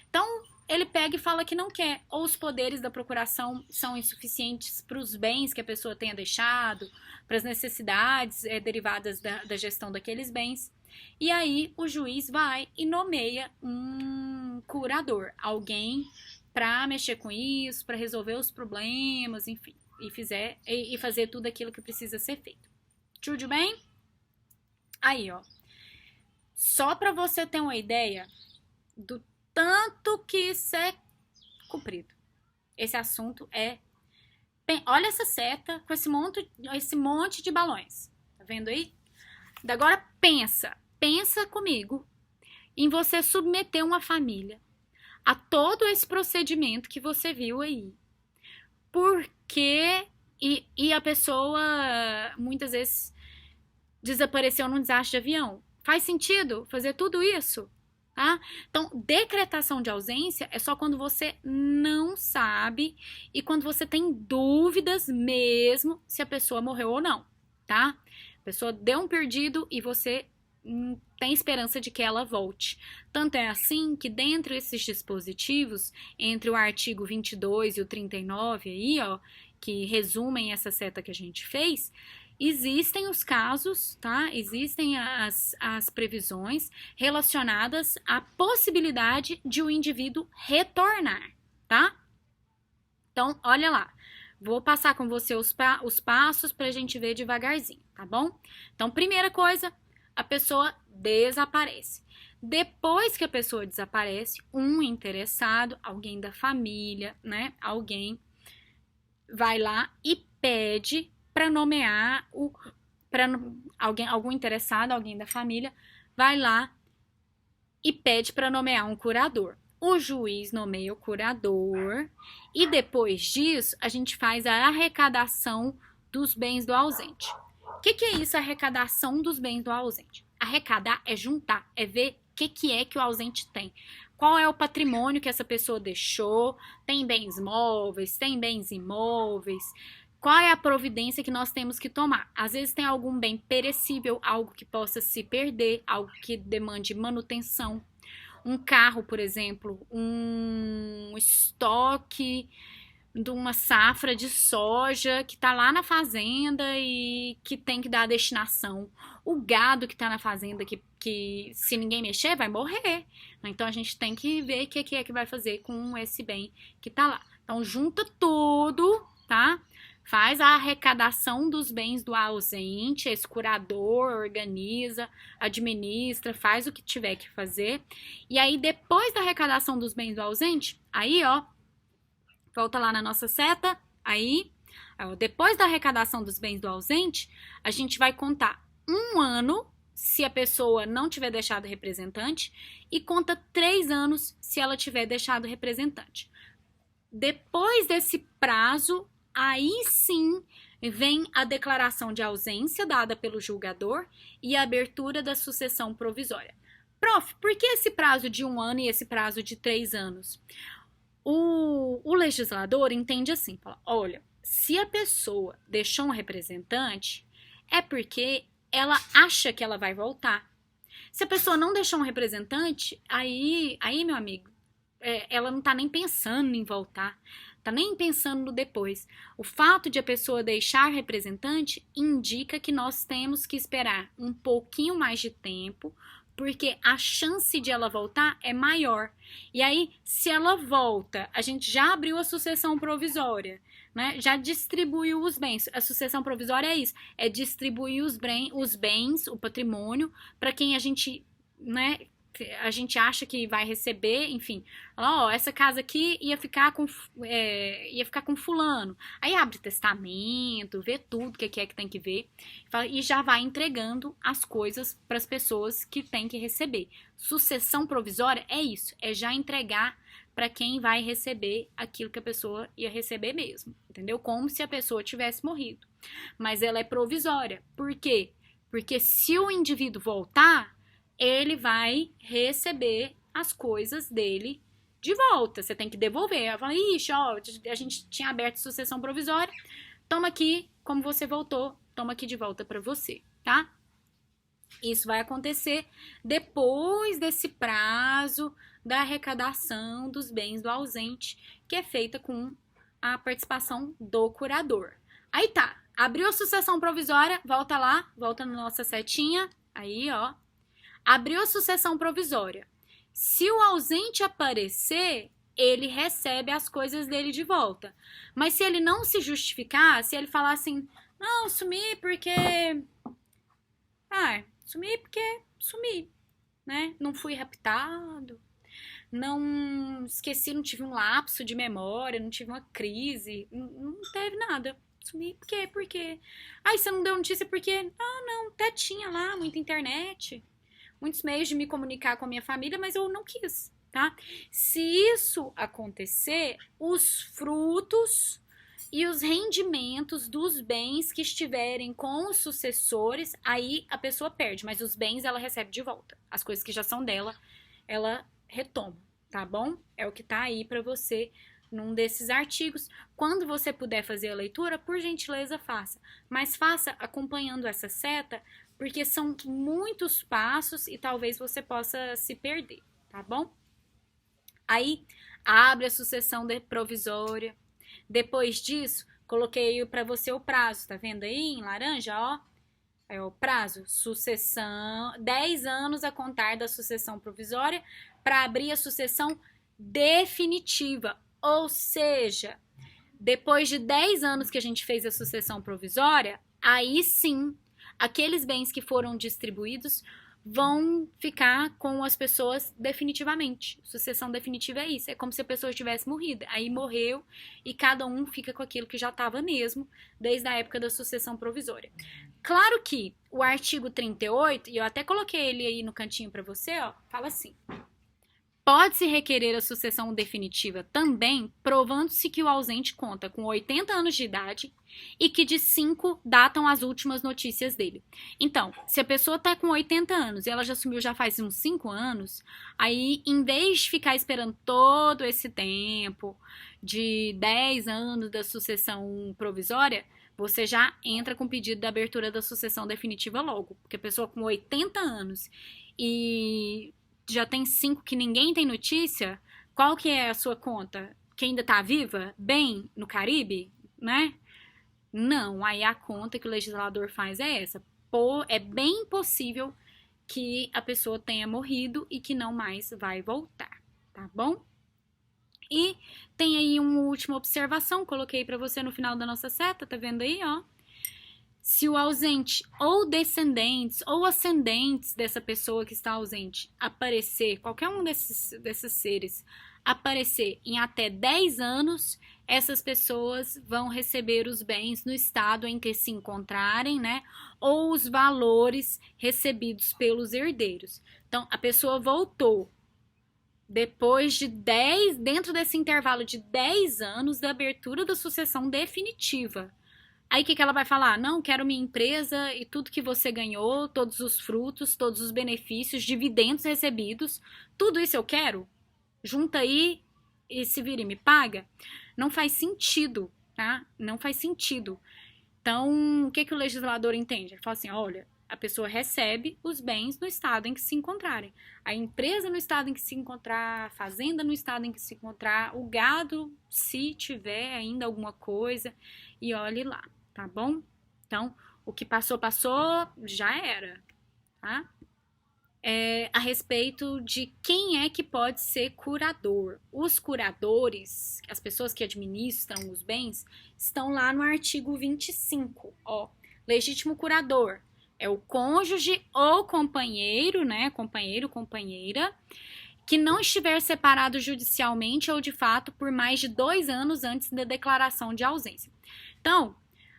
Então, ele pega e fala que não quer, ou os poderes da procuração são insuficientes para os bens que a pessoa tenha deixado, para as necessidades derivadas da gestão daqueles bens. E aí o juiz vai e nomeia um curador, alguém para mexer com isso, para resolver os problemas, enfim, e fazer tudo aquilo que precisa ser feito. Tudo bem? Aí, ó, só para você ter uma ideia do tanto que isso é cumprido. Esse assunto é... Olha essa seta com esse monte de balões. Tá vendo aí? Agora pensa comigo em você submeter uma família a todo esse procedimento que você viu aí. Porque... E a pessoa, muitas vezes, desapareceu num desastre de avião. Faz sentido fazer tudo isso? Tá? Então, decretação de ausência é só quando você não sabe e quando você tem dúvidas mesmo se a pessoa morreu ou não, tá? A pessoa deu um perdido e você tem esperança de que ela volte. Tanto é assim que dentro desses dispositivos, entre o artigo 22 e o 39 aí, ó, que resumem essa seta que a gente fez, existem os casos, tá? Existem as previsões relacionadas à possibilidade de o indivíduo retornar, tá? Então, olha lá. Vou passar com você os passos pra gente ver devagarzinho, tá bom? Então, primeira coisa, a pessoa desaparece. Depois que a pessoa desaparece, um interessado, alguém da família, né? Alguém vai lá e pede para nomear algum interessado, alguém da família, vai lá e pede para nomear um curador. O juiz nomeia o curador e depois disso a gente faz a arrecadação dos bens do ausente. O que é isso, arrecadação dos bens do ausente? Arrecadar é juntar, é ver o que é que o ausente tem. Qual é o patrimônio que essa pessoa deixou? Tem bens móveis, tem bens imóveis? Qual é a providência que nós temos que tomar? Às vezes tem algum bem perecível, algo que possa se perder, algo que demande manutenção. Um carro, por exemplo, um estoque de uma safra de soja que está lá na fazenda e que tem que dar a destinação. O gado que está na fazenda que se ninguém mexer vai morrer. Então a gente tem que ver o que é que vai fazer com esse bem que está lá. Então junta tudo, tá? Faz a arrecadação dos bens do ausente, esse curador organiza, administra, faz o que tiver que fazer. E aí, depois da arrecadação dos bens do ausente, aí, ó, volta lá na nossa seta, aí, ó, depois da arrecadação dos bens do ausente, a gente vai contar um ano se a pessoa não tiver deixado representante e conta 3 anos se ela tiver deixado representante. Depois desse prazo, aí sim vem a declaração de ausência dada pelo julgador e a abertura da sucessão provisória. Prof, por que esse prazo de 1 ano e esse prazo de 3 anos? O legislador entende assim, fala, olha, se a pessoa deixou um representante, é porque ela acha que ela vai voltar. Se a pessoa não deixou um representante, aí meu amigo, ela não tá nem pensando em voltar. Tá nem pensando no depois. O fato de a pessoa deixar representante indica que nós temos que esperar um pouquinho mais de tempo, porque a chance de ela voltar é maior. E aí, se ela volta, a gente já abriu a sucessão provisória, né? Já distribuiu os bens. A sucessão provisória é isso, é distribuir os bens, o patrimônio, para quem a gente, né, a gente acha que vai receber, enfim, ó, essa casa aqui ia ficar com fulano. Aí abre testamento, vê tudo que é que tem que ver e já vai entregando as coisas para as pessoas que tem que receber. Sucessão provisória é isso, é já entregar para quem vai receber aquilo que a pessoa ia receber mesmo, entendeu? Como se a pessoa tivesse morrido. Mas ela é provisória. Por quê? Porque se o indivíduo voltar, ele vai receber as coisas dele de volta. Você tem que devolver. Ela fala, ixi, ó, a gente tinha aberto sucessão provisória, toma aqui, como você voltou, toma aqui de volta para você, tá? Isso vai acontecer depois desse prazo da arrecadação dos bens do ausente, que é feita com a participação do curador. Aí tá, abriu a sucessão provisória, volta lá, volta na nossa setinha, aí ó, abriu a sucessão provisória. Se o ausente aparecer, ele recebe as coisas dele de volta. Mas se ele não se justificar, se ele falar assim, não, sumi porque... sumi, né? Não fui raptado, não esqueci, não tive um lapso de memória, não tive uma crise, não teve nada. Sumi porque... Aí você não deu notícia porque... Ah, não, até tinha lá muita internet, muitos meios de me comunicar com a minha família, mas eu não quis, tá? Se isso acontecer, os frutos e os rendimentos dos bens que estiverem com os sucessores, aí a pessoa perde, mas os bens ela recebe de volta. As coisas que já são dela, ela retoma, tá bom? É o que tá aí pra você num desses artigos. Quando você puder fazer a leitura, por gentileza faça, mas faça acompanhando essa seta, porque são muitos passos e talvez você possa se perder, tá bom? Aí, abre a sucessão provisória. Depois disso, coloquei para você o prazo, tá vendo aí em laranja, ó? É o prazo, sucessão, 10 anos a contar da sucessão provisória para abrir a sucessão definitiva. Ou seja, depois de 10 anos que a gente fez a sucessão provisória, aí sim, aqueles bens que foram distribuídos vão ficar com as pessoas definitivamente. Sucessão definitiva é isso, é como se a pessoa tivesse morrido. Aí morreu e cada um fica com aquilo que já estava mesmo, desde a época da sucessão provisória. Claro que o artigo 38, e eu até coloquei ele aí no cantinho para você, ó, fala assim: pode-se requerer a sucessão definitiva também, provando-se que o ausente conta com 80 anos de idade e que de 5 datam as últimas notícias dele. Então, se a pessoa está com 80 anos e ela já sumiu já faz uns 5 anos, aí em vez de ficar esperando todo esse tempo de 10 anos da sucessão provisória, você já entra com pedido de abertura da sucessão definitiva logo. Porque a pessoa com 80 anos e já tem 5 que ninguém tem notícia, qual que é a sua conta? Que ainda tá viva? Bem no Caribe? Né? Não, aí a conta que o legislador faz é essa. É bem possível que a pessoa tenha morrido e que não mais vai voltar, tá bom? E tem aí uma última observação, coloquei para você no final da nossa seta, tá vendo aí, ó? Se o ausente ou descendentes ou ascendentes dessa pessoa que está ausente aparecer, qualquer um desses seres aparecer em até 10 anos, essas pessoas vão receber os bens no estado em que se encontrarem, né? Ou os valores recebidos pelos herdeiros. Então, a pessoa voltou depois de 10, dentro desse intervalo de 10 anos da abertura da sucessão definitiva. Aí o que ela vai falar? Não, quero minha empresa e tudo que você ganhou, todos os frutos, todos os benefícios, dividendos recebidos, tudo isso eu quero? Junta aí e se vira e me paga? Não faz sentido, tá? Não faz sentido. Então, o que o legislador entende? Ele fala assim, olha, a pessoa recebe os bens no estado em que se encontrarem. A empresa no estado em que se encontrar, a fazenda no estado em que se encontrar, o gado, se tiver ainda alguma coisa, e olhe lá, tá bom? Então, o que passou, passou, já era, tá? A respeito de quem é que pode ser curador. Os curadores, as pessoas que administram os bens, estão lá no artigo 25, ó. Legítimo curador é o cônjuge ou companheiro, né? Companheiro, companheira, que não estiver separado judicialmente ou de fato por mais de 2 anos antes da declaração de ausência. Então,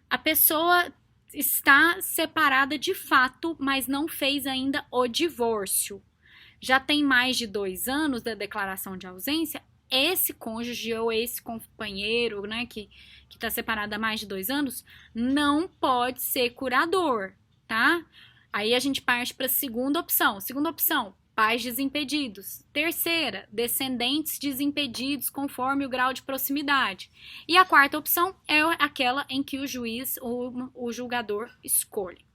a pessoa está separada de fato, mas não fez ainda o divórcio. Já tem mais de 2 anos da declaração de ausência, esse cônjuge ou esse companheiro, né, que está separado há mais de 2 anos, não pode ser curador, tá? Aí a gente parte para a segunda opção. Segunda opção, pais desimpedidos. Terceira, descendentes desimpedidos conforme o grau de proximidade. E a quarta opção é aquela em que o juiz ou o julgador escolhe.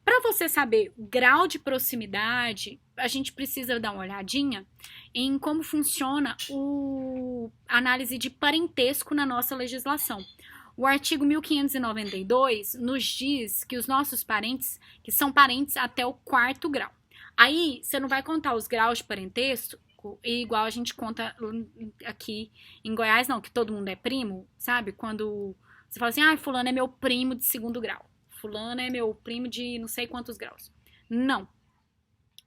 Para você saber o grau de proximidade, a gente precisa dar uma olhadinha em como funciona a análise de parentesco na nossa legislação. O artigo 1592 nos diz que os nossos parentes, que são parentes até o 4º grau. Aí, você não vai contar os graus de parentesco, igual a gente conta aqui em Goiás, não, que todo mundo é primo, sabe? Quando você fala assim, fulano é meu primo de 2º grau. Fulano é meu primo de não sei quantos graus. Não.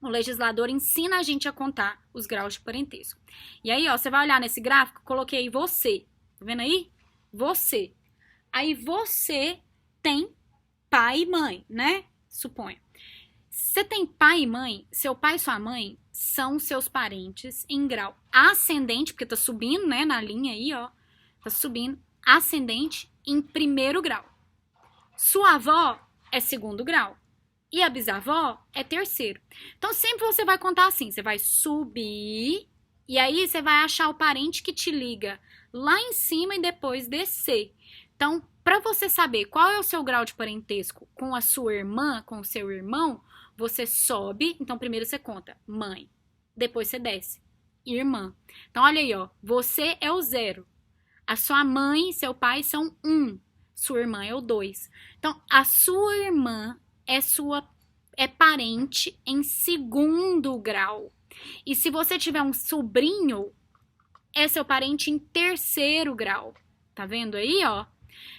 O legislador ensina a gente a contar os graus de parentesco. E aí, ó, você vai olhar nesse gráfico, coloquei você. Tá vendo aí? Você. Aí você tem pai e mãe, né? Suponha. Você tem pai e mãe, seu pai e sua mãe são seus parentes em grau ascendente, porque tá subindo, né, na linha aí, ó. Tá subindo, ascendente em 1º grau. Sua avó é 2º grau. E a bisavó é 3º. Então, sempre você vai contar assim, você vai subir, e aí você vai achar o parente que te liga lá em cima e depois descer. Então, para você saber qual é o seu grau de parentesco com a sua irmã, com o seu irmão, você sobe, então primeiro você conta mãe, depois você desce, irmã. Então, olha aí, ó, você é o 0. A sua mãe e seu pai são 1. Sua irmã é o 2. Então, a sua irmã é parente em 2º grau. E se você tiver um sobrinho, é seu parente em 3º grau. Tá vendo aí, ó?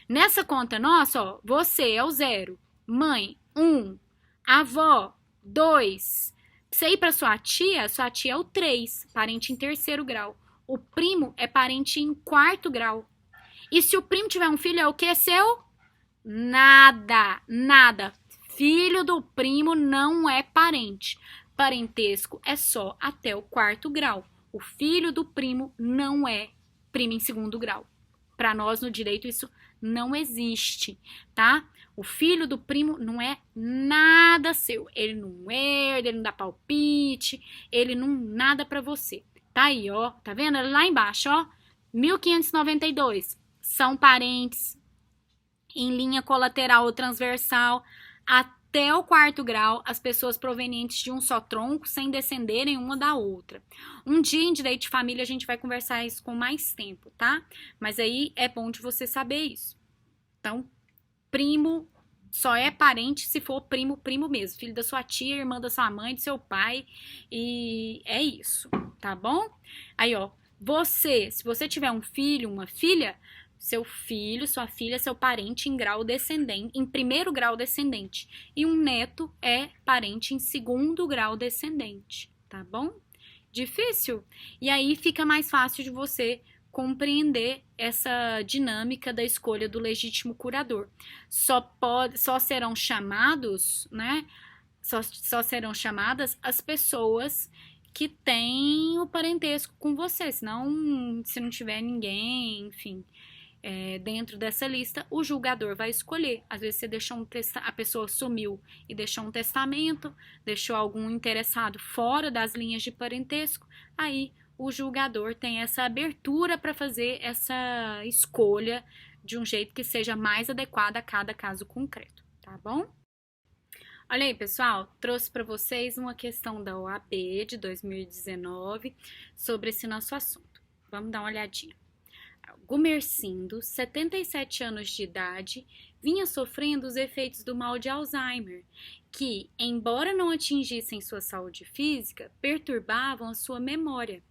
Nessa conta nossa, ó, você é o 0. Mãe, 1. Avó, 2. Você ir para sua tia é o 3, parente em terceiro grau. O primo é parente em quarto grau. E se o primo tiver um filho, é o que seu? Nada, nada. Filho do primo não é parente. Parentesco é só até o quarto grau. O filho do primo não é primo em segundo grau. Para nós no direito isso não existe, tá? O filho do primo não é nada seu. Ele não herda, ele não dá palpite, ele não nada para você. Tá aí, ó. Tá vendo? Lá embaixo, ó. 1592. São parentes em linha colateral ou transversal até o quarto grau, as pessoas provenientes de um só tronco, sem descenderem uma da outra. Um dia em direito de família a gente vai conversar isso com mais tempo, tá? Mas aí é bom de você saber isso. Então, primo só é parente se for primo, primo mesmo. Filho da sua tia, irmã da sua mãe, do seu pai. E é isso, tá bom? Aí, ó, se você tiver um filho, uma filha, seu filho, sua filha, seu parente em grau descendente, em primeiro grau descendente. E um neto é parente em segundo grau descendente, tá bom? Difícil? E aí fica mais fácil de você compreender essa dinâmica da escolha do legítimo curador. Só serão chamados, né? Só serão chamadas as pessoas que têm o parentesco com você, senão, se não tiver ninguém, enfim, dentro dessa lista, o julgador vai escolher. Às vezes você deixou a pessoa sumiu e deixou um testamento, deixou algum interessado fora das linhas de parentesco, aí o julgador tem essa abertura para fazer essa escolha de um jeito que seja mais adequado a cada caso concreto, tá bom? Olha aí, pessoal, trouxe para vocês uma questão da OAB de 2019 sobre esse nosso assunto. Vamos dar uma olhadinha. Gumercindo, 77 anos de idade, vinha sofrendo os efeitos do mal de Alzheimer, que, embora não atingissem sua saúde física, perturbavam a sua memória.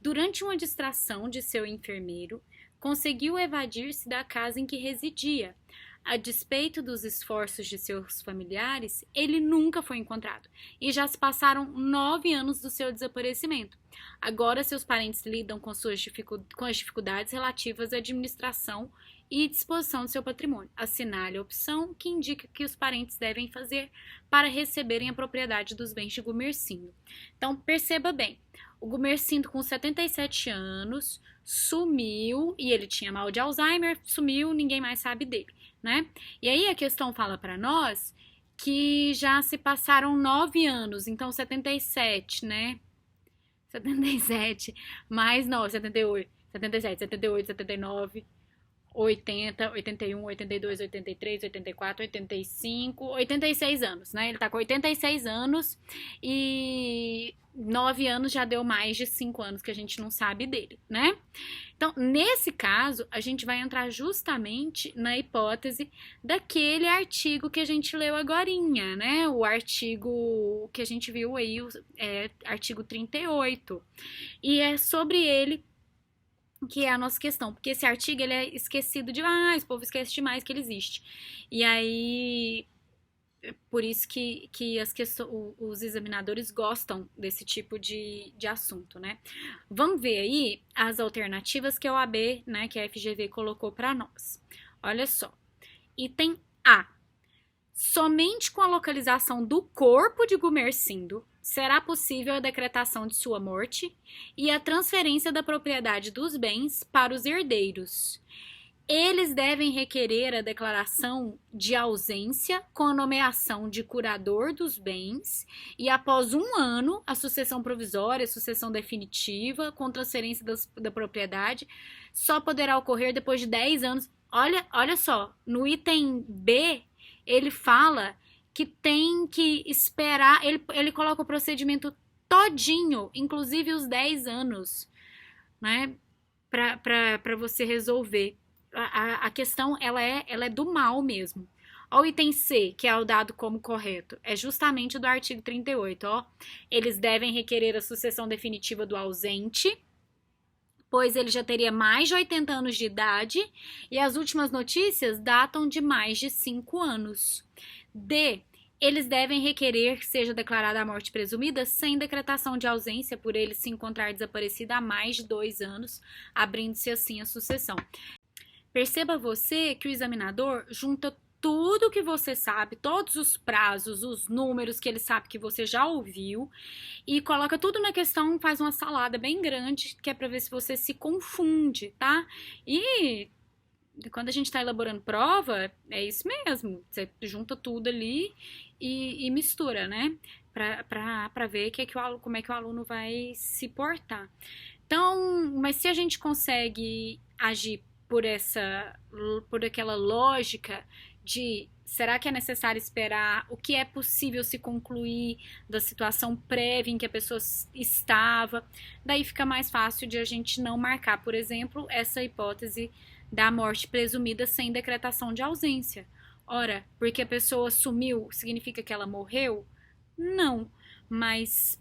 Durante uma distração de seu enfermeiro, conseguiu evadir-se da casa em que residia. A despeito dos esforços de seus familiares, ele nunca foi encontrado, e já se passaram 9 anos do seu desaparecimento. Agora seus parentes lidam com as dificuldades relativas à administração e disposição de seu patrimônio. Assinale a opção que indica que os parentes devem fazer para receberem a propriedade dos bens de Gumercindo. Então, perceba bem, o Gumercindo com 77 anos sumiu, e ele tinha mal de Alzheimer, sumiu, ninguém mais sabe dele, né? E aí a questão fala para nós que já se passaram 9 anos, então 77, né? 77, mais 9, 78, 77, 78, 79, 80, 81, 82, 83, 84, 85, 86 anos, né? Ele tá com 86 anos e 9 anos já deu mais de 5 anos que a gente não sabe dele, né? Então, nesse caso, a gente vai entrar justamente na hipótese daquele artigo que a gente leu agorinha, né? O artigo que a gente viu aí, artigo 38. E é sobre ele que é a nossa questão, porque esse artigo ele é esquecido demais, o povo esquece demais que ele existe. E aí, por isso que os examinadores gostam desse tipo de assunto, né? Vamos ver aí as alternativas que a OAB, né, que a FGV colocou para nós. Olha só. Item A. Somente com a localização do corpo de Gumercindo será possível a decretação de sua morte e a transferência da propriedade dos bens para os herdeiros. Eles devem requerer a declaração de ausência com a nomeação de curador dos bens e, após 1 ano, a sucessão provisória, a sucessão definitiva com transferência da propriedade só poderá ocorrer depois de 10 anos. Olha só, no item B, ele fala que tem que esperar, ele coloca o procedimento todinho, inclusive os 10 anos, né, para você resolver. A questão, ela é do mal mesmo. Ó, o item C, que é o dado como correto, é justamente do artigo 38, ó. Eles devem requerer a sucessão definitiva do ausente, pois ele já teria mais de 80 anos de idade, e as últimas notícias datam de mais de 5 anos. D, eles devem requerer que seja declarada a morte presumida sem decretação de ausência por ele se encontrar desaparecido há mais de 2 anos, abrindo-se assim a sucessão. Perceba você que o examinador junta tudo que você sabe, todos os prazos, os números que ele sabe que você já ouviu e coloca tudo na questão, faz uma salada bem grande, que é para ver se você se confunde, tá? E quando a gente está elaborando prova, é isso mesmo, você junta tudo ali e mistura, né? Para ver como é que o aluno vai se portar. Então, mas se a gente consegue agir por aquela lógica de será que é necessário esperar o que é possível se concluir da situação prévia em que a pessoa estava, daí fica mais fácil de a gente não marcar, por exemplo, essa hipótese da morte presumida sem decretação de ausência. Ora, porque a pessoa sumiu, significa que ela morreu? Não, mas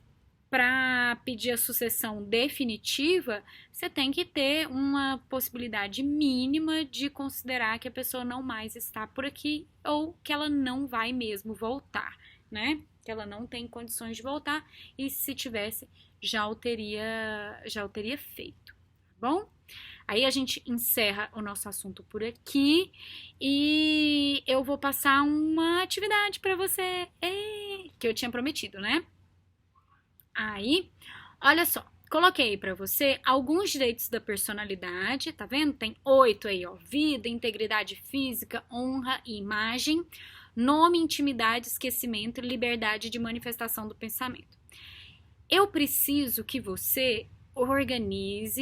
para pedir a sucessão definitiva, você tem que ter uma possibilidade mínima de considerar que a pessoa não mais está por aqui ou que ela não vai mesmo voltar, né? Que ela não tem condições de voltar e se tivesse já o teria feito, tá bom? Aí a gente encerra o nosso assunto por aqui e eu vou passar uma atividade para você que eu tinha prometido, né? Aí, olha só, coloquei para você alguns direitos da personalidade, tá vendo? Tem 8 aí, ó: vida, integridade física, honra e imagem, nome, intimidade, esquecimento e liberdade de manifestação do pensamento. Eu preciso que você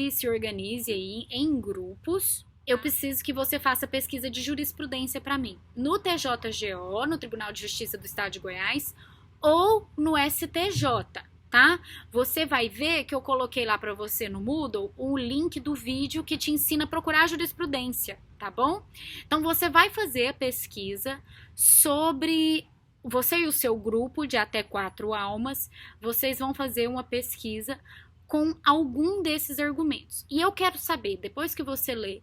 se organize aí em grupos. Eu preciso que você faça pesquisa de jurisprudência para mim, no TJGO, no Tribunal de Justiça do Estado de Goiás, ou no STJ. Tá? Você vai ver que eu coloquei lá para você no Moodle o link do vídeo que te ensina a procurar jurisprudência, tá bom? Então você vai fazer a pesquisa sobre você e o seu grupo de até 4 almas, vocês vão fazer uma pesquisa com algum desses argumentos. E eu quero saber, depois que você lê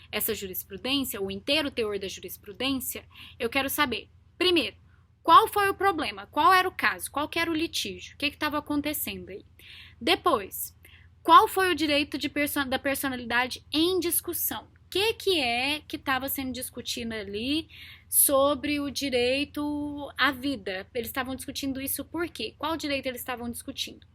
essa jurisprudência, o inteiro teor da jurisprudência, eu quero saber, primeiro, qual foi o problema? Qual era o caso? Qual que era o litígio? O que estava acontecendo aí? Depois, qual foi o direito da personalidade em discussão? O que é que estava sendo discutido ali sobre o direito à vida? Eles estavam discutindo isso por quê? Qual direito eles estavam discutindo?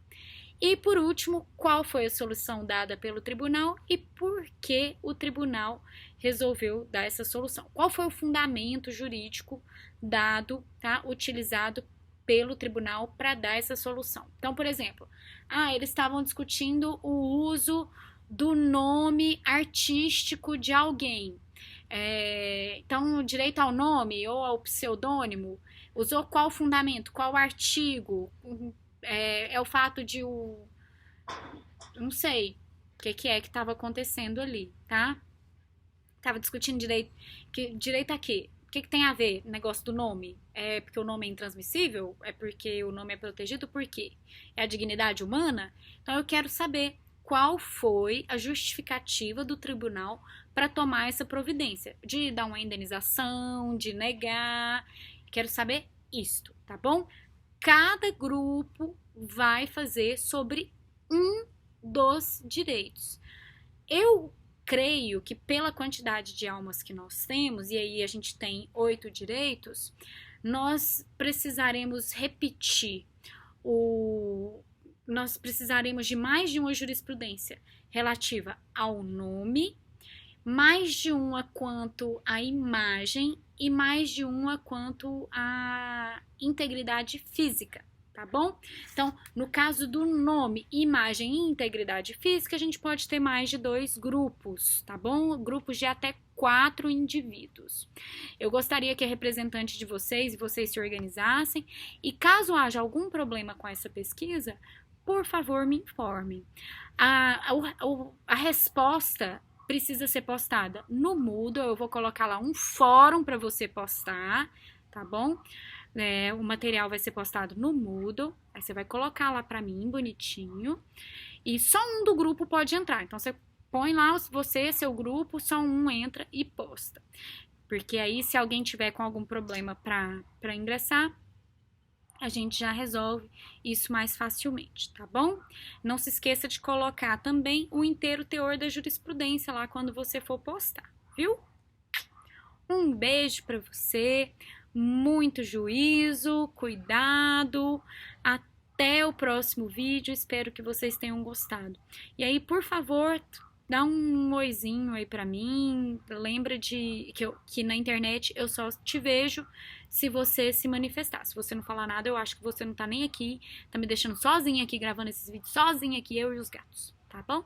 E, por último, qual foi a solução dada pelo tribunal e por que o tribunal resolveu dar essa solução? Qual foi o fundamento jurídico dado, tá, utilizado pelo tribunal para dar essa solução? Então, por exemplo, eles estavam discutindo o uso do nome artístico de alguém. Então, direito ao nome ou ao pseudônimo, usou qual fundamento, qual artigo? É o fato de não sei o que estava acontecendo ali, tá? Tava discutindo direito a quê? O que tem a ver o negócio do nome? É porque o nome é intransmissível? É porque o nome é protegido? Por quê? É a dignidade humana? Então eu quero saber qual foi a justificativa do tribunal para tomar essa providência, de dar uma indenização, de negar. Quero saber isto, tá bom? Cada grupo vai fazer sobre um dos direitos. Eu creio que pela quantidade de almas que nós temos, e aí a gente tem 8 direitos, nós precisaremos repetir nós precisaremos de mais de uma jurisprudência relativa ao nome, mais de uma quanto à imagem e mais de uma quanto à integridade física, tá bom? Então, no caso do nome, imagem e integridade física, a gente pode ter mais de 2 grupos, tá bom? Grupos de até 4 indivíduos. Eu gostaria que a representante de vocês e vocês se organizassem e caso haja algum problema com essa pesquisa, por favor, me informe. A resposta precisa ser postada no Moodle, eu vou colocar lá um fórum para você postar, tá bom? O material vai ser postado no Moodle, aí você vai colocar lá para mim, bonitinho, e só um do grupo pode entrar, então você põe lá você, seu grupo, só um entra e posta. Porque aí, se alguém tiver com algum problema para ingressar, a gente já resolve isso mais facilmente, tá bom? Não se esqueça de colocar também o inteiro teor da jurisprudência lá quando você for postar, viu? Um beijo para você, muito juízo, cuidado, até o próximo vídeo, espero que vocês tenham gostado. E aí, por favor, dá um oizinho aí pra mim, lembra de que na internet eu só te vejo se você se manifestar. Se você não falar nada, eu acho que você não tá nem aqui, tá me deixando sozinha aqui gravando esses vídeos, sozinha aqui, eu e os gatos, tá bom?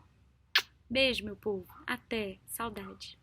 Beijo, meu povo, até, saudade.